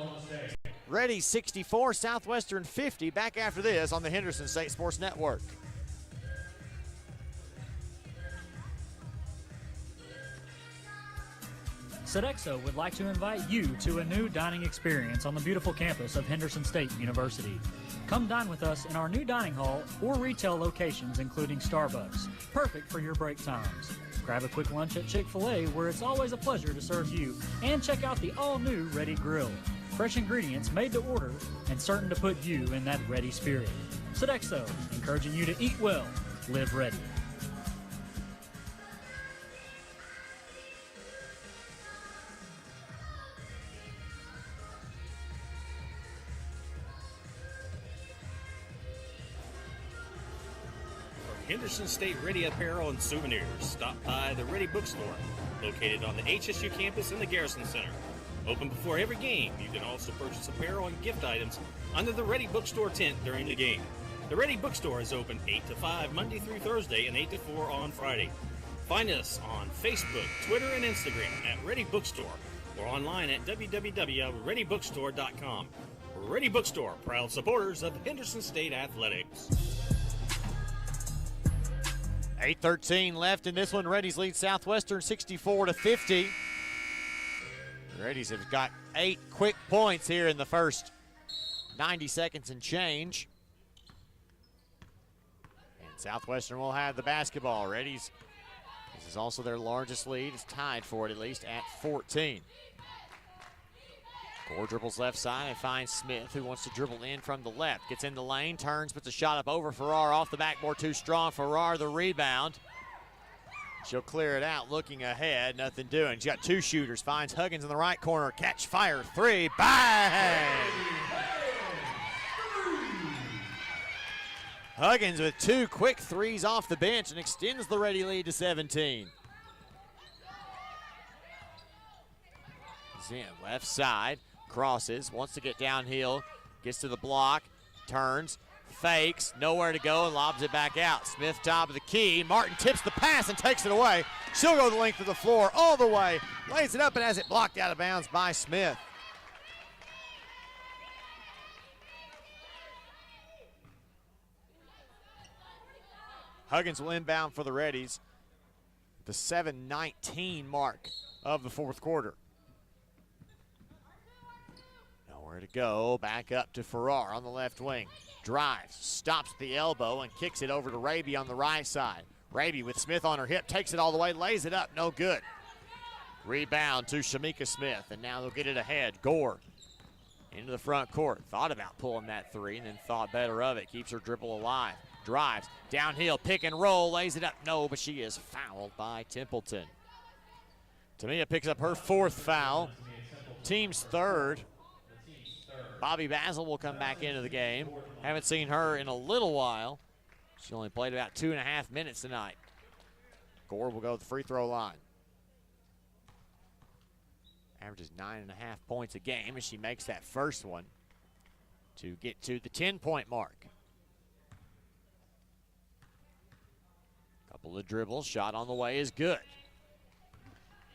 Reddies 64, Southwestern 50. Back after this on the Henderson State Sports Network. Sodexo would like to invite you to a new dining experience on the beautiful campus of Henderson State University. Come dine with us in our new dining hall or retail locations, including Starbucks. Perfect for your break times. Grab a quick lunch at Chick-fil-A, where it's always a pleasure to serve you, and check out the all-new Ready Grill. Fresh ingredients made to order and certain to put you in that ready spirit. Sodexo, encouraging you to eat well, live ready. Henderson State Ready Apparel and Souvenirs. Stop by the Ready Bookstore, located on the HSU campus in the Garrison Center. Open before every game. You can also purchase apparel and gift items under the Ready Bookstore tent during the game. The Ready Bookstore is open 8 to 5 Monday through Thursday and 8 to 4 on Friday. Find us on Facebook, Twitter, and Instagram at Ready Bookstore or online at www.readybookstore.com. Ready Bookstore, proud supporters of Henderson State Athletics. 8:13 left in this one. Reddies lead Southwestern 64-50. The Reddies have got 8 quick points here in the first 90 seconds and change. And Southwestern will have the basketball. Reddies, this is also their largest lead. It's tied for it at least at 14. Gore dribbles left side and finds Smith, who wants to dribble in from the left. Gets in the lane, turns, puts a shot up over Farrar. Off the backboard, too strong. Farrar the rebound. She'll clear it out, looking ahead, nothing doing. She's got 2 shooters. Finds Huggins in the right corner. Catch, fire, 3, bang! Huggins with 2 quick threes off the bench and extends the Ready lead to 17. He's in left side. Crosses, wants to get downhill, gets to the block, turns, fakes, nowhere to go, and lobs it back out. Smith top of the key. Martin tips the pass and takes it away. She'll go the length of the floor all the way, lays it up and has it blocked out of bounds by Smith. Huggins will inbound for the Reddies. The 7:19 mark of the fourth quarter. Nowhere to go. Back up to Farrar on the left wing. Drives, stops at the elbow, and kicks it over to Raby on the right side. Raby with Smith on her hip, takes it all the way, lays it up, no good. Rebound to Shamika Smith, and now they'll get it ahead. Gore into the front court. Thought about pulling that 3 and then thought better of it. Keeps her dribble alive. Drives, downhill, pick and roll, lays it up. No, but she is fouled by Templeton. Tamia picks up her 4th foul. Team's 3rd. Bobby Basil will come back into the game. Haven't seen her in a little while. She only played about 2.5 minutes tonight. Gore will go to the free throw line. Averages 9.5 points a game as she makes that first one to get to the 10-point mark. Couple of dribbles, shot on the way is good.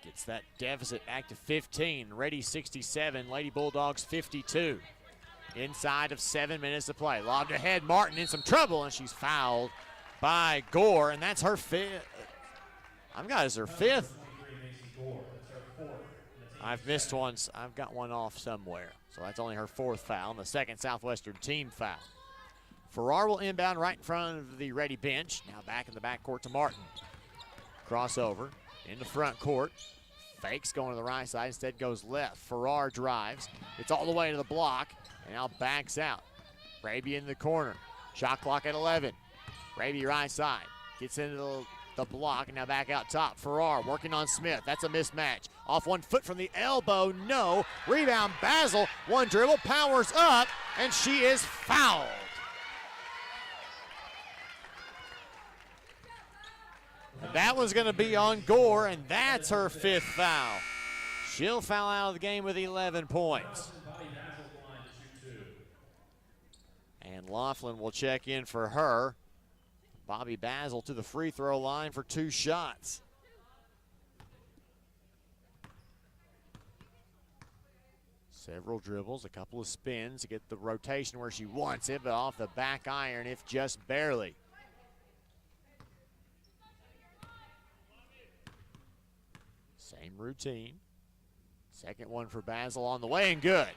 Gets that deficit back to 15. Ready 67, Lady Bulldogs 52. Inside of 7 minutes to play. Lobbed ahead, Martin in some trouble, and she's fouled by Gore, and that's her 5th. I've got as her 5th. I've missed one. I've got one off somewhere. So that's only her 4th foul, and the 2nd Southwestern team foul. Farrar will inbound right in front of the Ready bench. Now back in the backcourt to Martin. Crossover in the front court. Fakes going to the right side, instead goes left. Farrar drives. It's all the way to the block, and now backs out. Raby in the corner. Shot clock at 11. Raby right side. Gets into the block, and now back out top. Farrar working on Smith. That's a mismatch. Off 1 foot from the elbow. No. Rebound Basil. 1 dribble. Powers up, and she is fouled. That was going to be on Gore, and that's her 5th foul. She'll foul out of the game with 11 points. And Laughlin will check in for her. Bobby Basil to the free throw line for 2 shots. Several dribbles, a couple of spins to get the rotation where she wants it, but off the back iron, if just barely. Same routine. Second one for Basil on the way and good.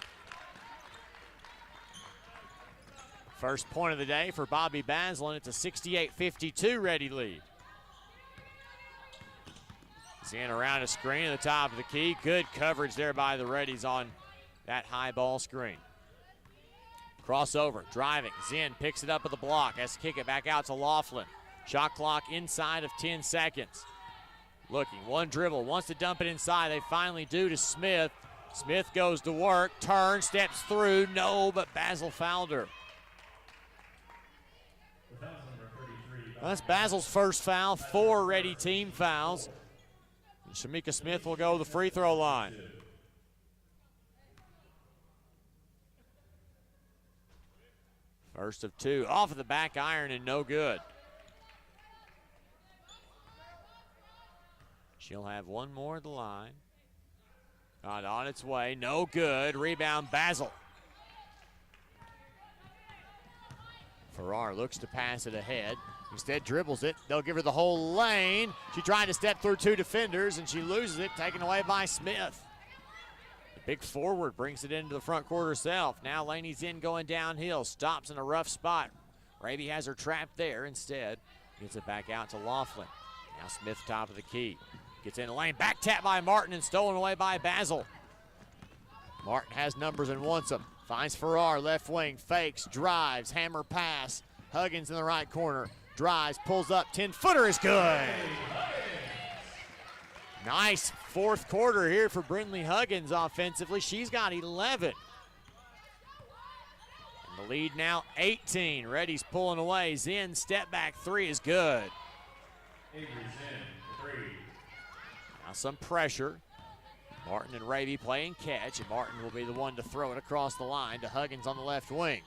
First point of the day for Bobby Basil, and it's a 68-52 Ready lead. Zinn around a screen at the top of the key. Good coverage there by the Reddies on that high ball screen. Crossover, driving. Zinn picks it up at the block. Has to kick it back out to Laughlin. Shot clock inside of 10 seconds. Looking, one dribble, wants to dump it inside. They finally do to Smith. Smith goes to work, turns, steps through. No, but Basil fouled her. Well, that's Basil's first foul, 4 Ready team fouls. And Shamika Smith will go to the free throw line. First of 2, off of the back iron and no good. She'll have one more at the line. Not on its way, no good. Rebound, Basil. Farrar looks to pass it ahead. Instead dribbles it. They'll give her the whole lane. She tried to step through 2 defenders and she loses it, taken away by Smith. The big forward brings it into the front court herself. Now Laney Zinn going downhill. Stops in a rough spot. Raby has her trapped there instead. Gets it back out to Laughlin. Now Smith top of the key. Gets in the lane. Back tap by Martin and stolen away by Basil. Martin has numbers and wants them. Finds Farrar, left wing, fakes, drives, hammer pass. Huggins in the right corner. Drives, pulls up, 10-footer is good. Nice fourth quarter here for Brindley Huggins offensively. She's got 11. And the lead now 18. Reddy's pulling away. Zinn, step back 3 is good. Now some pressure. Martin and Raby playing catch, and Martin will be the one to throw it across the line to Huggins on the left wing.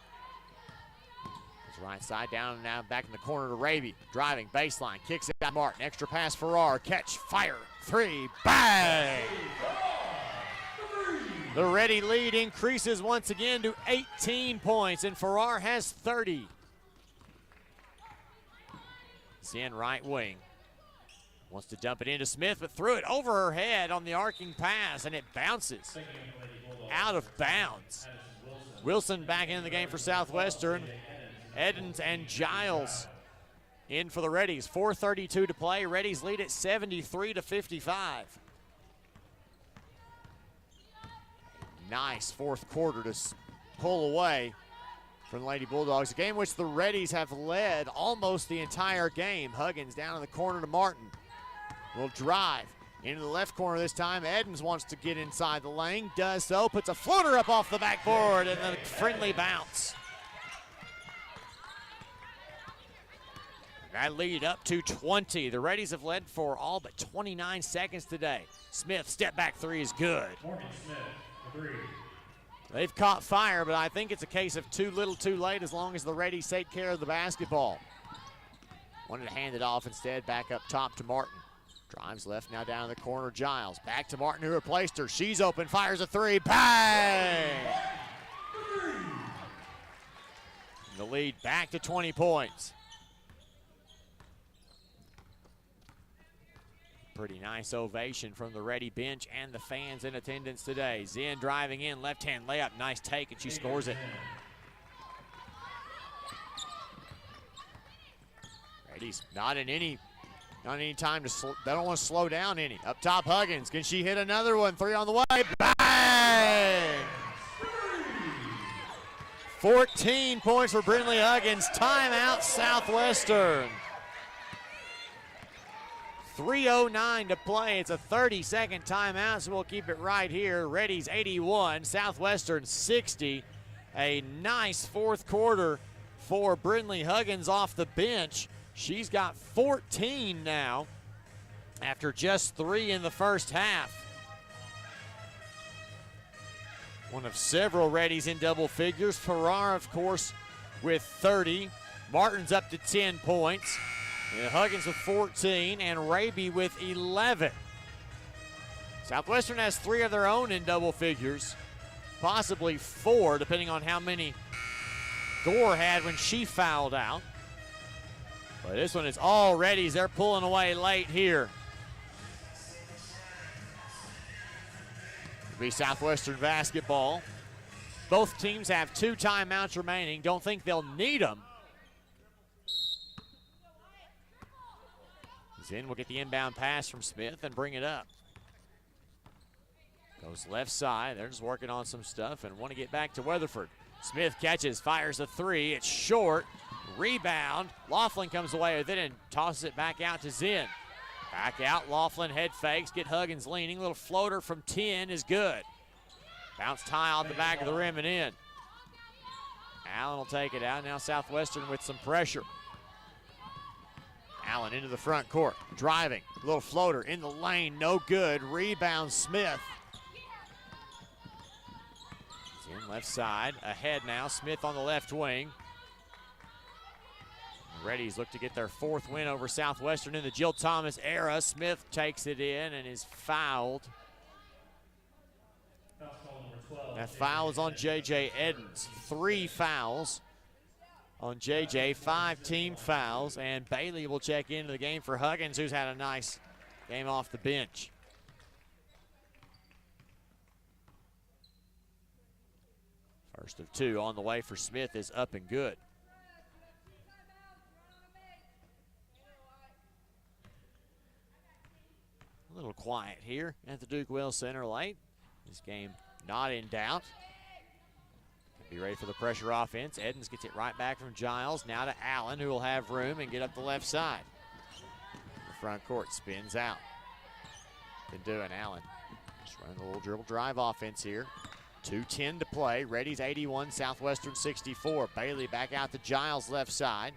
It's right side down and now back in the corner to Raby. Driving, baseline, kicks it out Martin. Extra pass, Farrar, catch, fire, 3, bang! The Ready lead increases once again to 18 points, and Farrar has 30. Zinn right wing. Wants to dump it into Smith, but threw it over her head on the arcing pass, and it bounces out of bounds. Wilson back in the game for Southwestern. Edens and Giles in for the Reddies. 4:32 to play. Reddies lead at 73-55. Nice fourth quarter to pull away from the Lady Bulldogs. A game which the Reddies have led almost the entire game. Huggins down in the corner to Martin. Will drive into the left corner this time. Edens wants to get inside the lane. Does so. Puts a floater up off the backboard and then a friendly bounce. That lead up to 20. The Reddies have led for all but 29 seconds today. Smith, step back 3 is good. They've caught fire, but I think it's a case of too little too late as long as the Reddies take care of the basketball. Wanted to hand it off instead. Back up top to Martin. Drives left now down in the corner. Giles back to Martin who replaced her. She's open, fires a 3. Bang! The lead back to 20 points. Pretty nice ovation from the Ready bench and the fans in attendance today. Zinn driving in, left-hand layup, nice take, and she scores it. Reddy's not in any time to, they don't want to slow down any. Up top, Huggins, can she hit another one? 3 on the way, bang! 14 points for Brindley Huggins, timeout Southwestern. 3:09 to play. It's a 30-second timeout, so we'll keep it right here. Reddy's 81, Southwestern 60. A nice fourth quarter for Brindley Huggins off the bench. She's got 14 now after just 3 in the first half. One of several Reddies in double figures. Farrar, of course, with 30. Martin's up to 10 points. And Huggins with 14 and Raby with 11. Southwestern has 3 of their own in double figures, possibly 4, depending on how many Gore had when she fouled out. But this one is all Reddies. They're pulling away late here. It'll be Southwestern basketball. Both teams have 2 timeouts remaining. Don't think they'll need them. Zinn will get the inbound pass from Smith and bring it up. Goes left side. They're just working on some stuff and want to get back to Weatherford. Smith catches, fires a 3. It's short. Rebound. Laughlin comes away with it and tosses it back out to Zinn. Back out. Laughlin head fakes. Get Huggins leaning. Little floater from 10 is good. Bounced high off the back of the rim and in. Allen will take it out. Now Southwestern with some pressure. Allen into the front court. Driving. Little floater in the lane. No good. Rebound Smith. Zinn left side. Ahead now. Smith on the left wing. Reddies look to get their 4th win over Southwestern in the Jill Thomas era. Smith takes it in and is fouled. That foul is on J.J. Edens. 3 fouls on J.J., 5 team fouls, and Bailey will check into the game for Huggins, who's had a nice game off the bench. First of 2 on the way for Smith is up and good. A little quiet here at the Duke Wells Center late. This game not in doubt. Be ready for the pressure offense. Edens gets it right back from Giles. Now to Allen, who will have room and get up the left side. The front court spins out. Been doing Allen. Just running a little dribble drive offense here. 2:10 to play. Reddies 81, Southwestern 64. Bailey back out to Giles left side.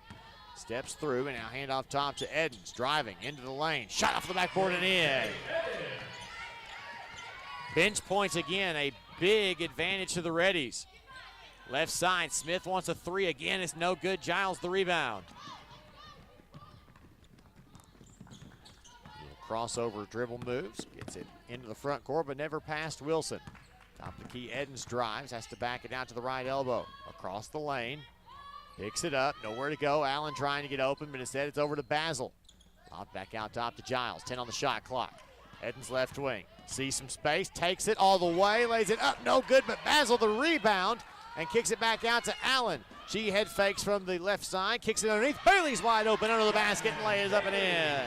Steps through and now hand off top to Edens. Driving into the lane. Shot off the backboard and in. Bench points again. A big advantage to the Reddies. Left side. Smith wants a 3 again. It's no good. Giles the rebound. Crossover dribble moves. Gets it into the front court but never past Wilson. Top of the key. Edens drives. Has to back it out to the right elbow. Across the lane. Picks it up, nowhere to go. Allen trying to get open, but instead it's over to Basil. Lobbed back out top to Giles, 10 on the shot clock. Edens left wing, sees some space, takes it all the way, lays it up, no good, but Basil the rebound and kicks it back out to Allen. She head fakes from the left side, kicks it underneath. Bailey's wide open under the basket and lays up and in.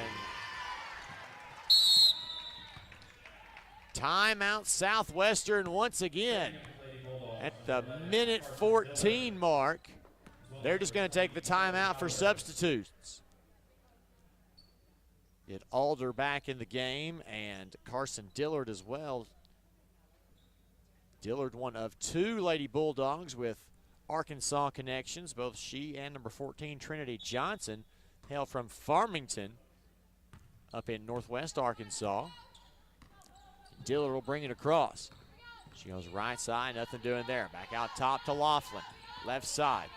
Timeout Southwestern once again at the minute 14 mark. They're just going to take the timeout for substitutes. Get Alder back in the game and Carson Dillard as well. Dillard, one of 2 Lady Bulldogs with Arkansas connections. Both she and number 14 Trinity Johnson hail from Farmington up in northwest Arkansas. Dillard will bring it across. She goes right side, nothing doing there. Back out top to Laughlin, left side.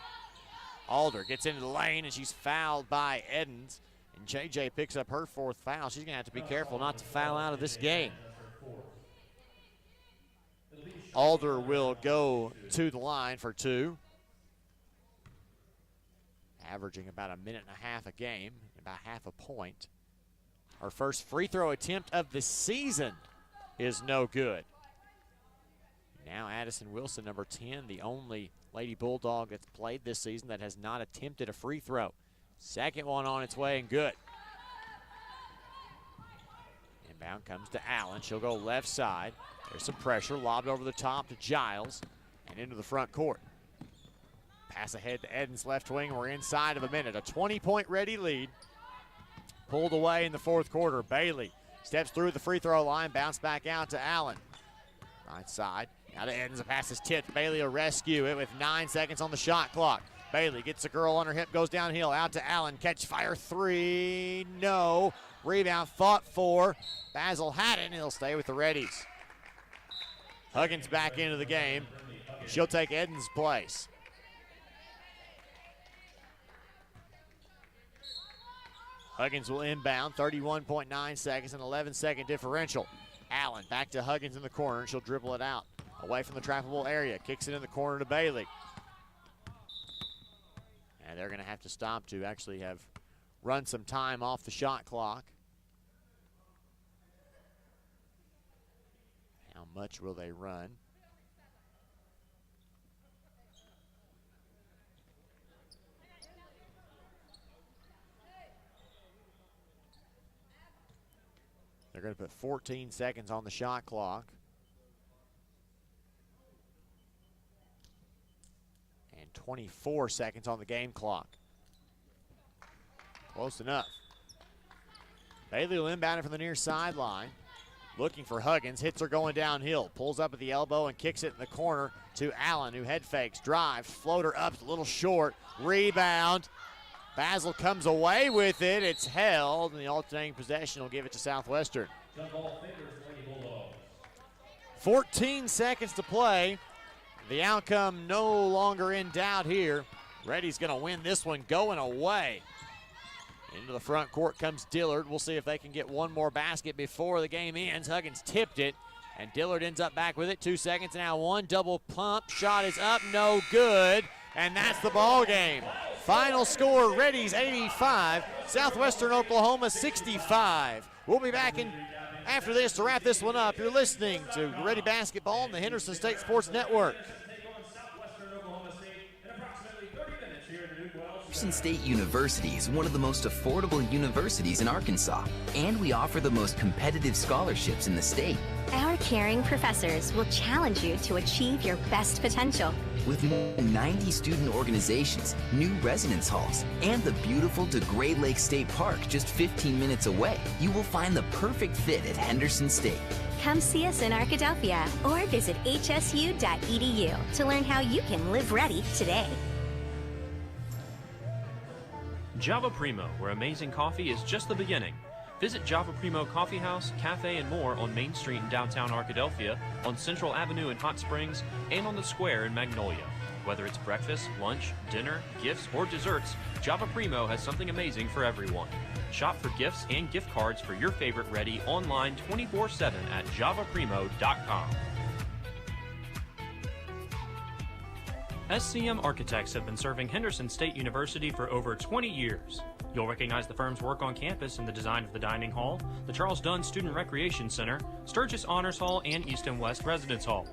Alder gets into the lane and she's fouled by Edens. And JJ picks up her 4th foul. She's going to have to be careful not to foul out of this game. Alder will go to the line for 2. Averaging about a minute and a half a game, about half a point. Her first free throw attempt of the season is no good. Now Addison Wilson, number 10, the only Lady Bulldog that's played this season that has not attempted a free throw. Second one on its way and good. Inbound comes to Allen. She'll go left side. There's some pressure. Lobbed over the top to Giles and into the front court. Pass ahead to Edens left wing. We're inside of a minute. A 20-point Ready lead. Pulled away in the 4th quarter. Bailey steps through the free throw line. Bounce back out to Allen. Right side. Now to Edens, the pass is tipped. Bailey will rescue it with 9 seconds on the shot clock. Bailey gets the girl on her hip, goes downhill, out to Allen. Catch, fire, 3, no. Rebound fought for. Basil had it, and he'll stay with the Reddies. Huggins back into the game. She'll take Edens' place. Huggins will inbound, 31.9 seconds, an 11-second differential. Allen back to Huggins in the corner, and she'll dribble it out. Away from the trappable area, kicks it in the corner to Bailey. And they're going to have to stop to actually have run some time off the shot clock. How much will they run? They're going to put 14 seconds on the shot clock. And 24 seconds on the game clock. Close enough. Bailey will inbound it from the near sideline. Looking for Huggins. Hits her going downhill. Pulls up at the elbow and kicks it in the corner to Allen, who head fakes, drives, floater up, a little short. Rebound. Basil comes away with it. It's held, and the alternating possession will give it to Southwestern. 14 seconds to play. The outcome no longer in doubt here. Reddy's going to win this one going away. Into the front court comes Dillard. We'll see if they can get one more basket before the game ends. Huggins tipped it, and Dillard ends up back with it. 2 seconds now. One double pump. Shot is up, no good. And that's the ball game. Final score, Reddies 85, Southwestern Oklahoma 65. We'll be back in after this to wrap this one up. You're listening to Reddy Basketball on the Henderson State Sports Network. Henderson State University is one of the most affordable universities in Arkansas, and we offer the most competitive scholarships in the state. Our caring professors will challenge you to achieve your best potential. With more than 90 student organizations, new residence halls, and the beautiful DeGray Lake State Park just 15 minutes away, you will find the perfect fit at Henderson State. Come see us in Arkadelphia or visit hsu.edu to learn how you can live ready today. Java Primo, where amazing coffee is just the beginning. Visit Java Primo Coffee House, Cafe, and more on Main Street in downtown Arkadelphia, on Central Avenue in Hot Springs, and on the Square in Magnolia. Whether it's breakfast, lunch, dinner, gifts, or desserts, Java Primo has something amazing for everyone. Shop for gifts and gift cards for your favorite Reddy online 24/7 at javaprimo.com. SCM Architects have been serving Henderson State University for over 20 years. You'll recognize the firm's work on campus in the design of the dining hall, the Charles Dunn Student Recreation Center, Sturgis Honors Hall, and East and West Residence Hall.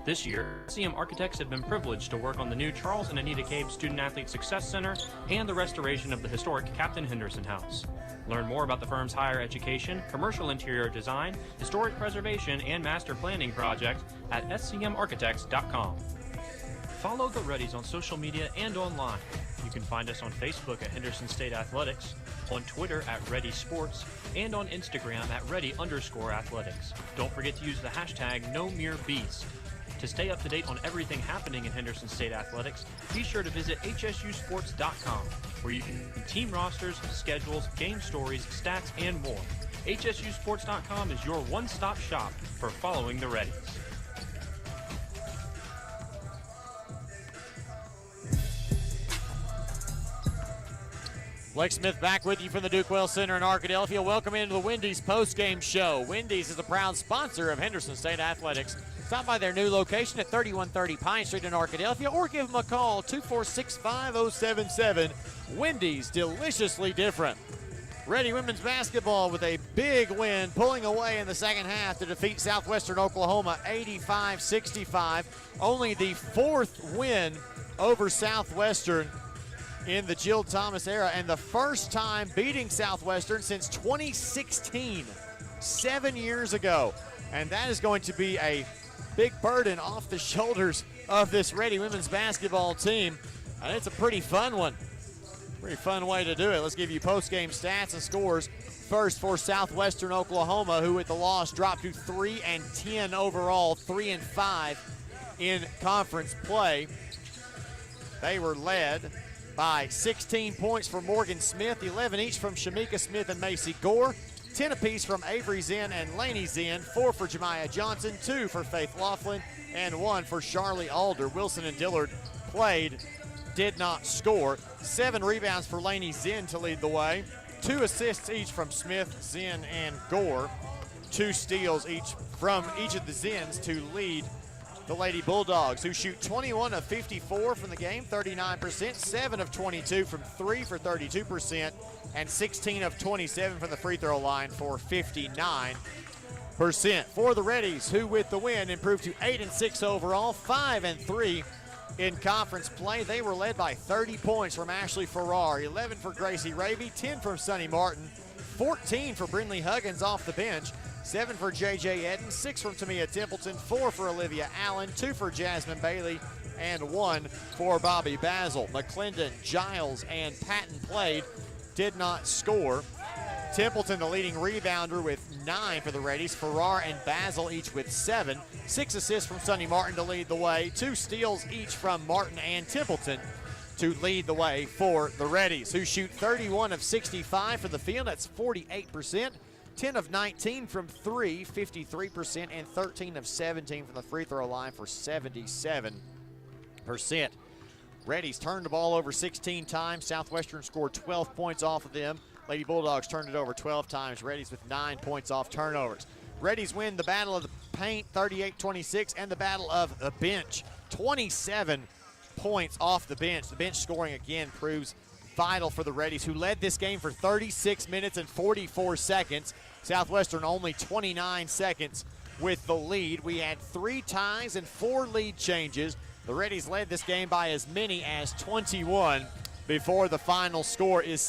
This year, SCM Architects have been privileged to work on the new Charles and Anita Cabe Student Athlete Success Center and the restoration of the historic Captain Henderson House. Learn more about the firm's higher education, commercial interior design, historic preservation, and master planning project at scmarchitects.com. Follow the Reddies on social media and online. You can find us on Facebook at Henderson State Athletics, on Twitter at Reddy Sports, and on Instagram at Reddy_athletics. Don't forget to use the hashtag #NoMereBeast. To stay up to date on everything happening in Henderson State Athletics, be sure to visit hsusports.com, where you can see team rosters, schedules, game stories, stats, and more. hsusports.com is your one-stop shop for following the Reddies. Blake Smith back with you from the Duke Wells Center in Arkadelphia. Welcome into the Wendy's postgame show. Wendy's is a proud sponsor of Henderson State Athletics. Stop by their new location at 3130 Pine Street in Arkadelphia or give them a call, 246-5077. Wendy's, deliciously different. Reddy women's basketball with a big win, pulling away in the second half to defeat Southwestern Oklahoma 85-65. Only the fourth win over Southwestern in the Jill Thomas era, and the first time beating Southwestern since 2016, 7 years ago. And that is going to be a big burden off the shoulders of this Reddy women's basketball team. And it's a pretty fun one. Pretty fun way to do it. Let's give you post-game stats and scores. First for Southwestern Oklahoma, who with the loss dropped to 3-10 overall, 3-5 in conference play. They were led by 16 points for Morgan Smith, 11 each from Shamika Smith and Macy Gore, 10 apiece from Avery Zinn and Laney Zinn, 4 for Jemiah Johnson, 2 for Faith Laughlin, and 1 for Charlie Alder. Wilson and Dillard played, did not score. 7 rebounds for Laney Zinn to lead the way. 2 assists each from Smith, Zinn, and Gore. 2 steals each from each of the Zinns to lead the Lady Bulldogs, who shoot 21 of 54 from the game, 39%, 7 of 22 from 3 for 32%, and 16 of 27 from the free throw line for 59%. For the Reddies, who with the win improved to 8-6 overall, 5-3 in conference play. They were led by 30 points from Ashley Farrar, 11 for Gracie Ravy, 10 from Sunny Martin, 14 for Brindley Huggins off the bench, 7 for J.J. Eden, 6 from Tamia Templeton, 4 for Olivia Allen, 2 for Jasmine Bailey, and 1 for Bobby Basil. McClendon, Giles, and Patton played, did not score. Templeton, the leading rebounder, with 9 for the Reddies. Farrar and Basil each with 7. 6 assists from Sunny Martin to lead the way. 2 steals each from Martin and Templeton to lead the way for the Reddies, who shoot 31 of 65 for the field. That's 48%. 10 of 19 from 3, 53%, and 13 of 17 from the free throw line for 77%. Reddies turned the ball over 16 times. Southwestern scored 12 points off of them. Lady Bulldogs turned it over 12 times. Reddies with 9 points off turnovers. Reddies win the battle of the paint 38-26 and the battle of the bench 27 points off the bench. The bench scoring again proves vital for the Reddies, who led this game for 36 minutes and 44 seconds. Southwestern only 29 seconds with the lead. We had 3 ties and 4 lead changes. The Reddies led this game by as many as 21 before the final score is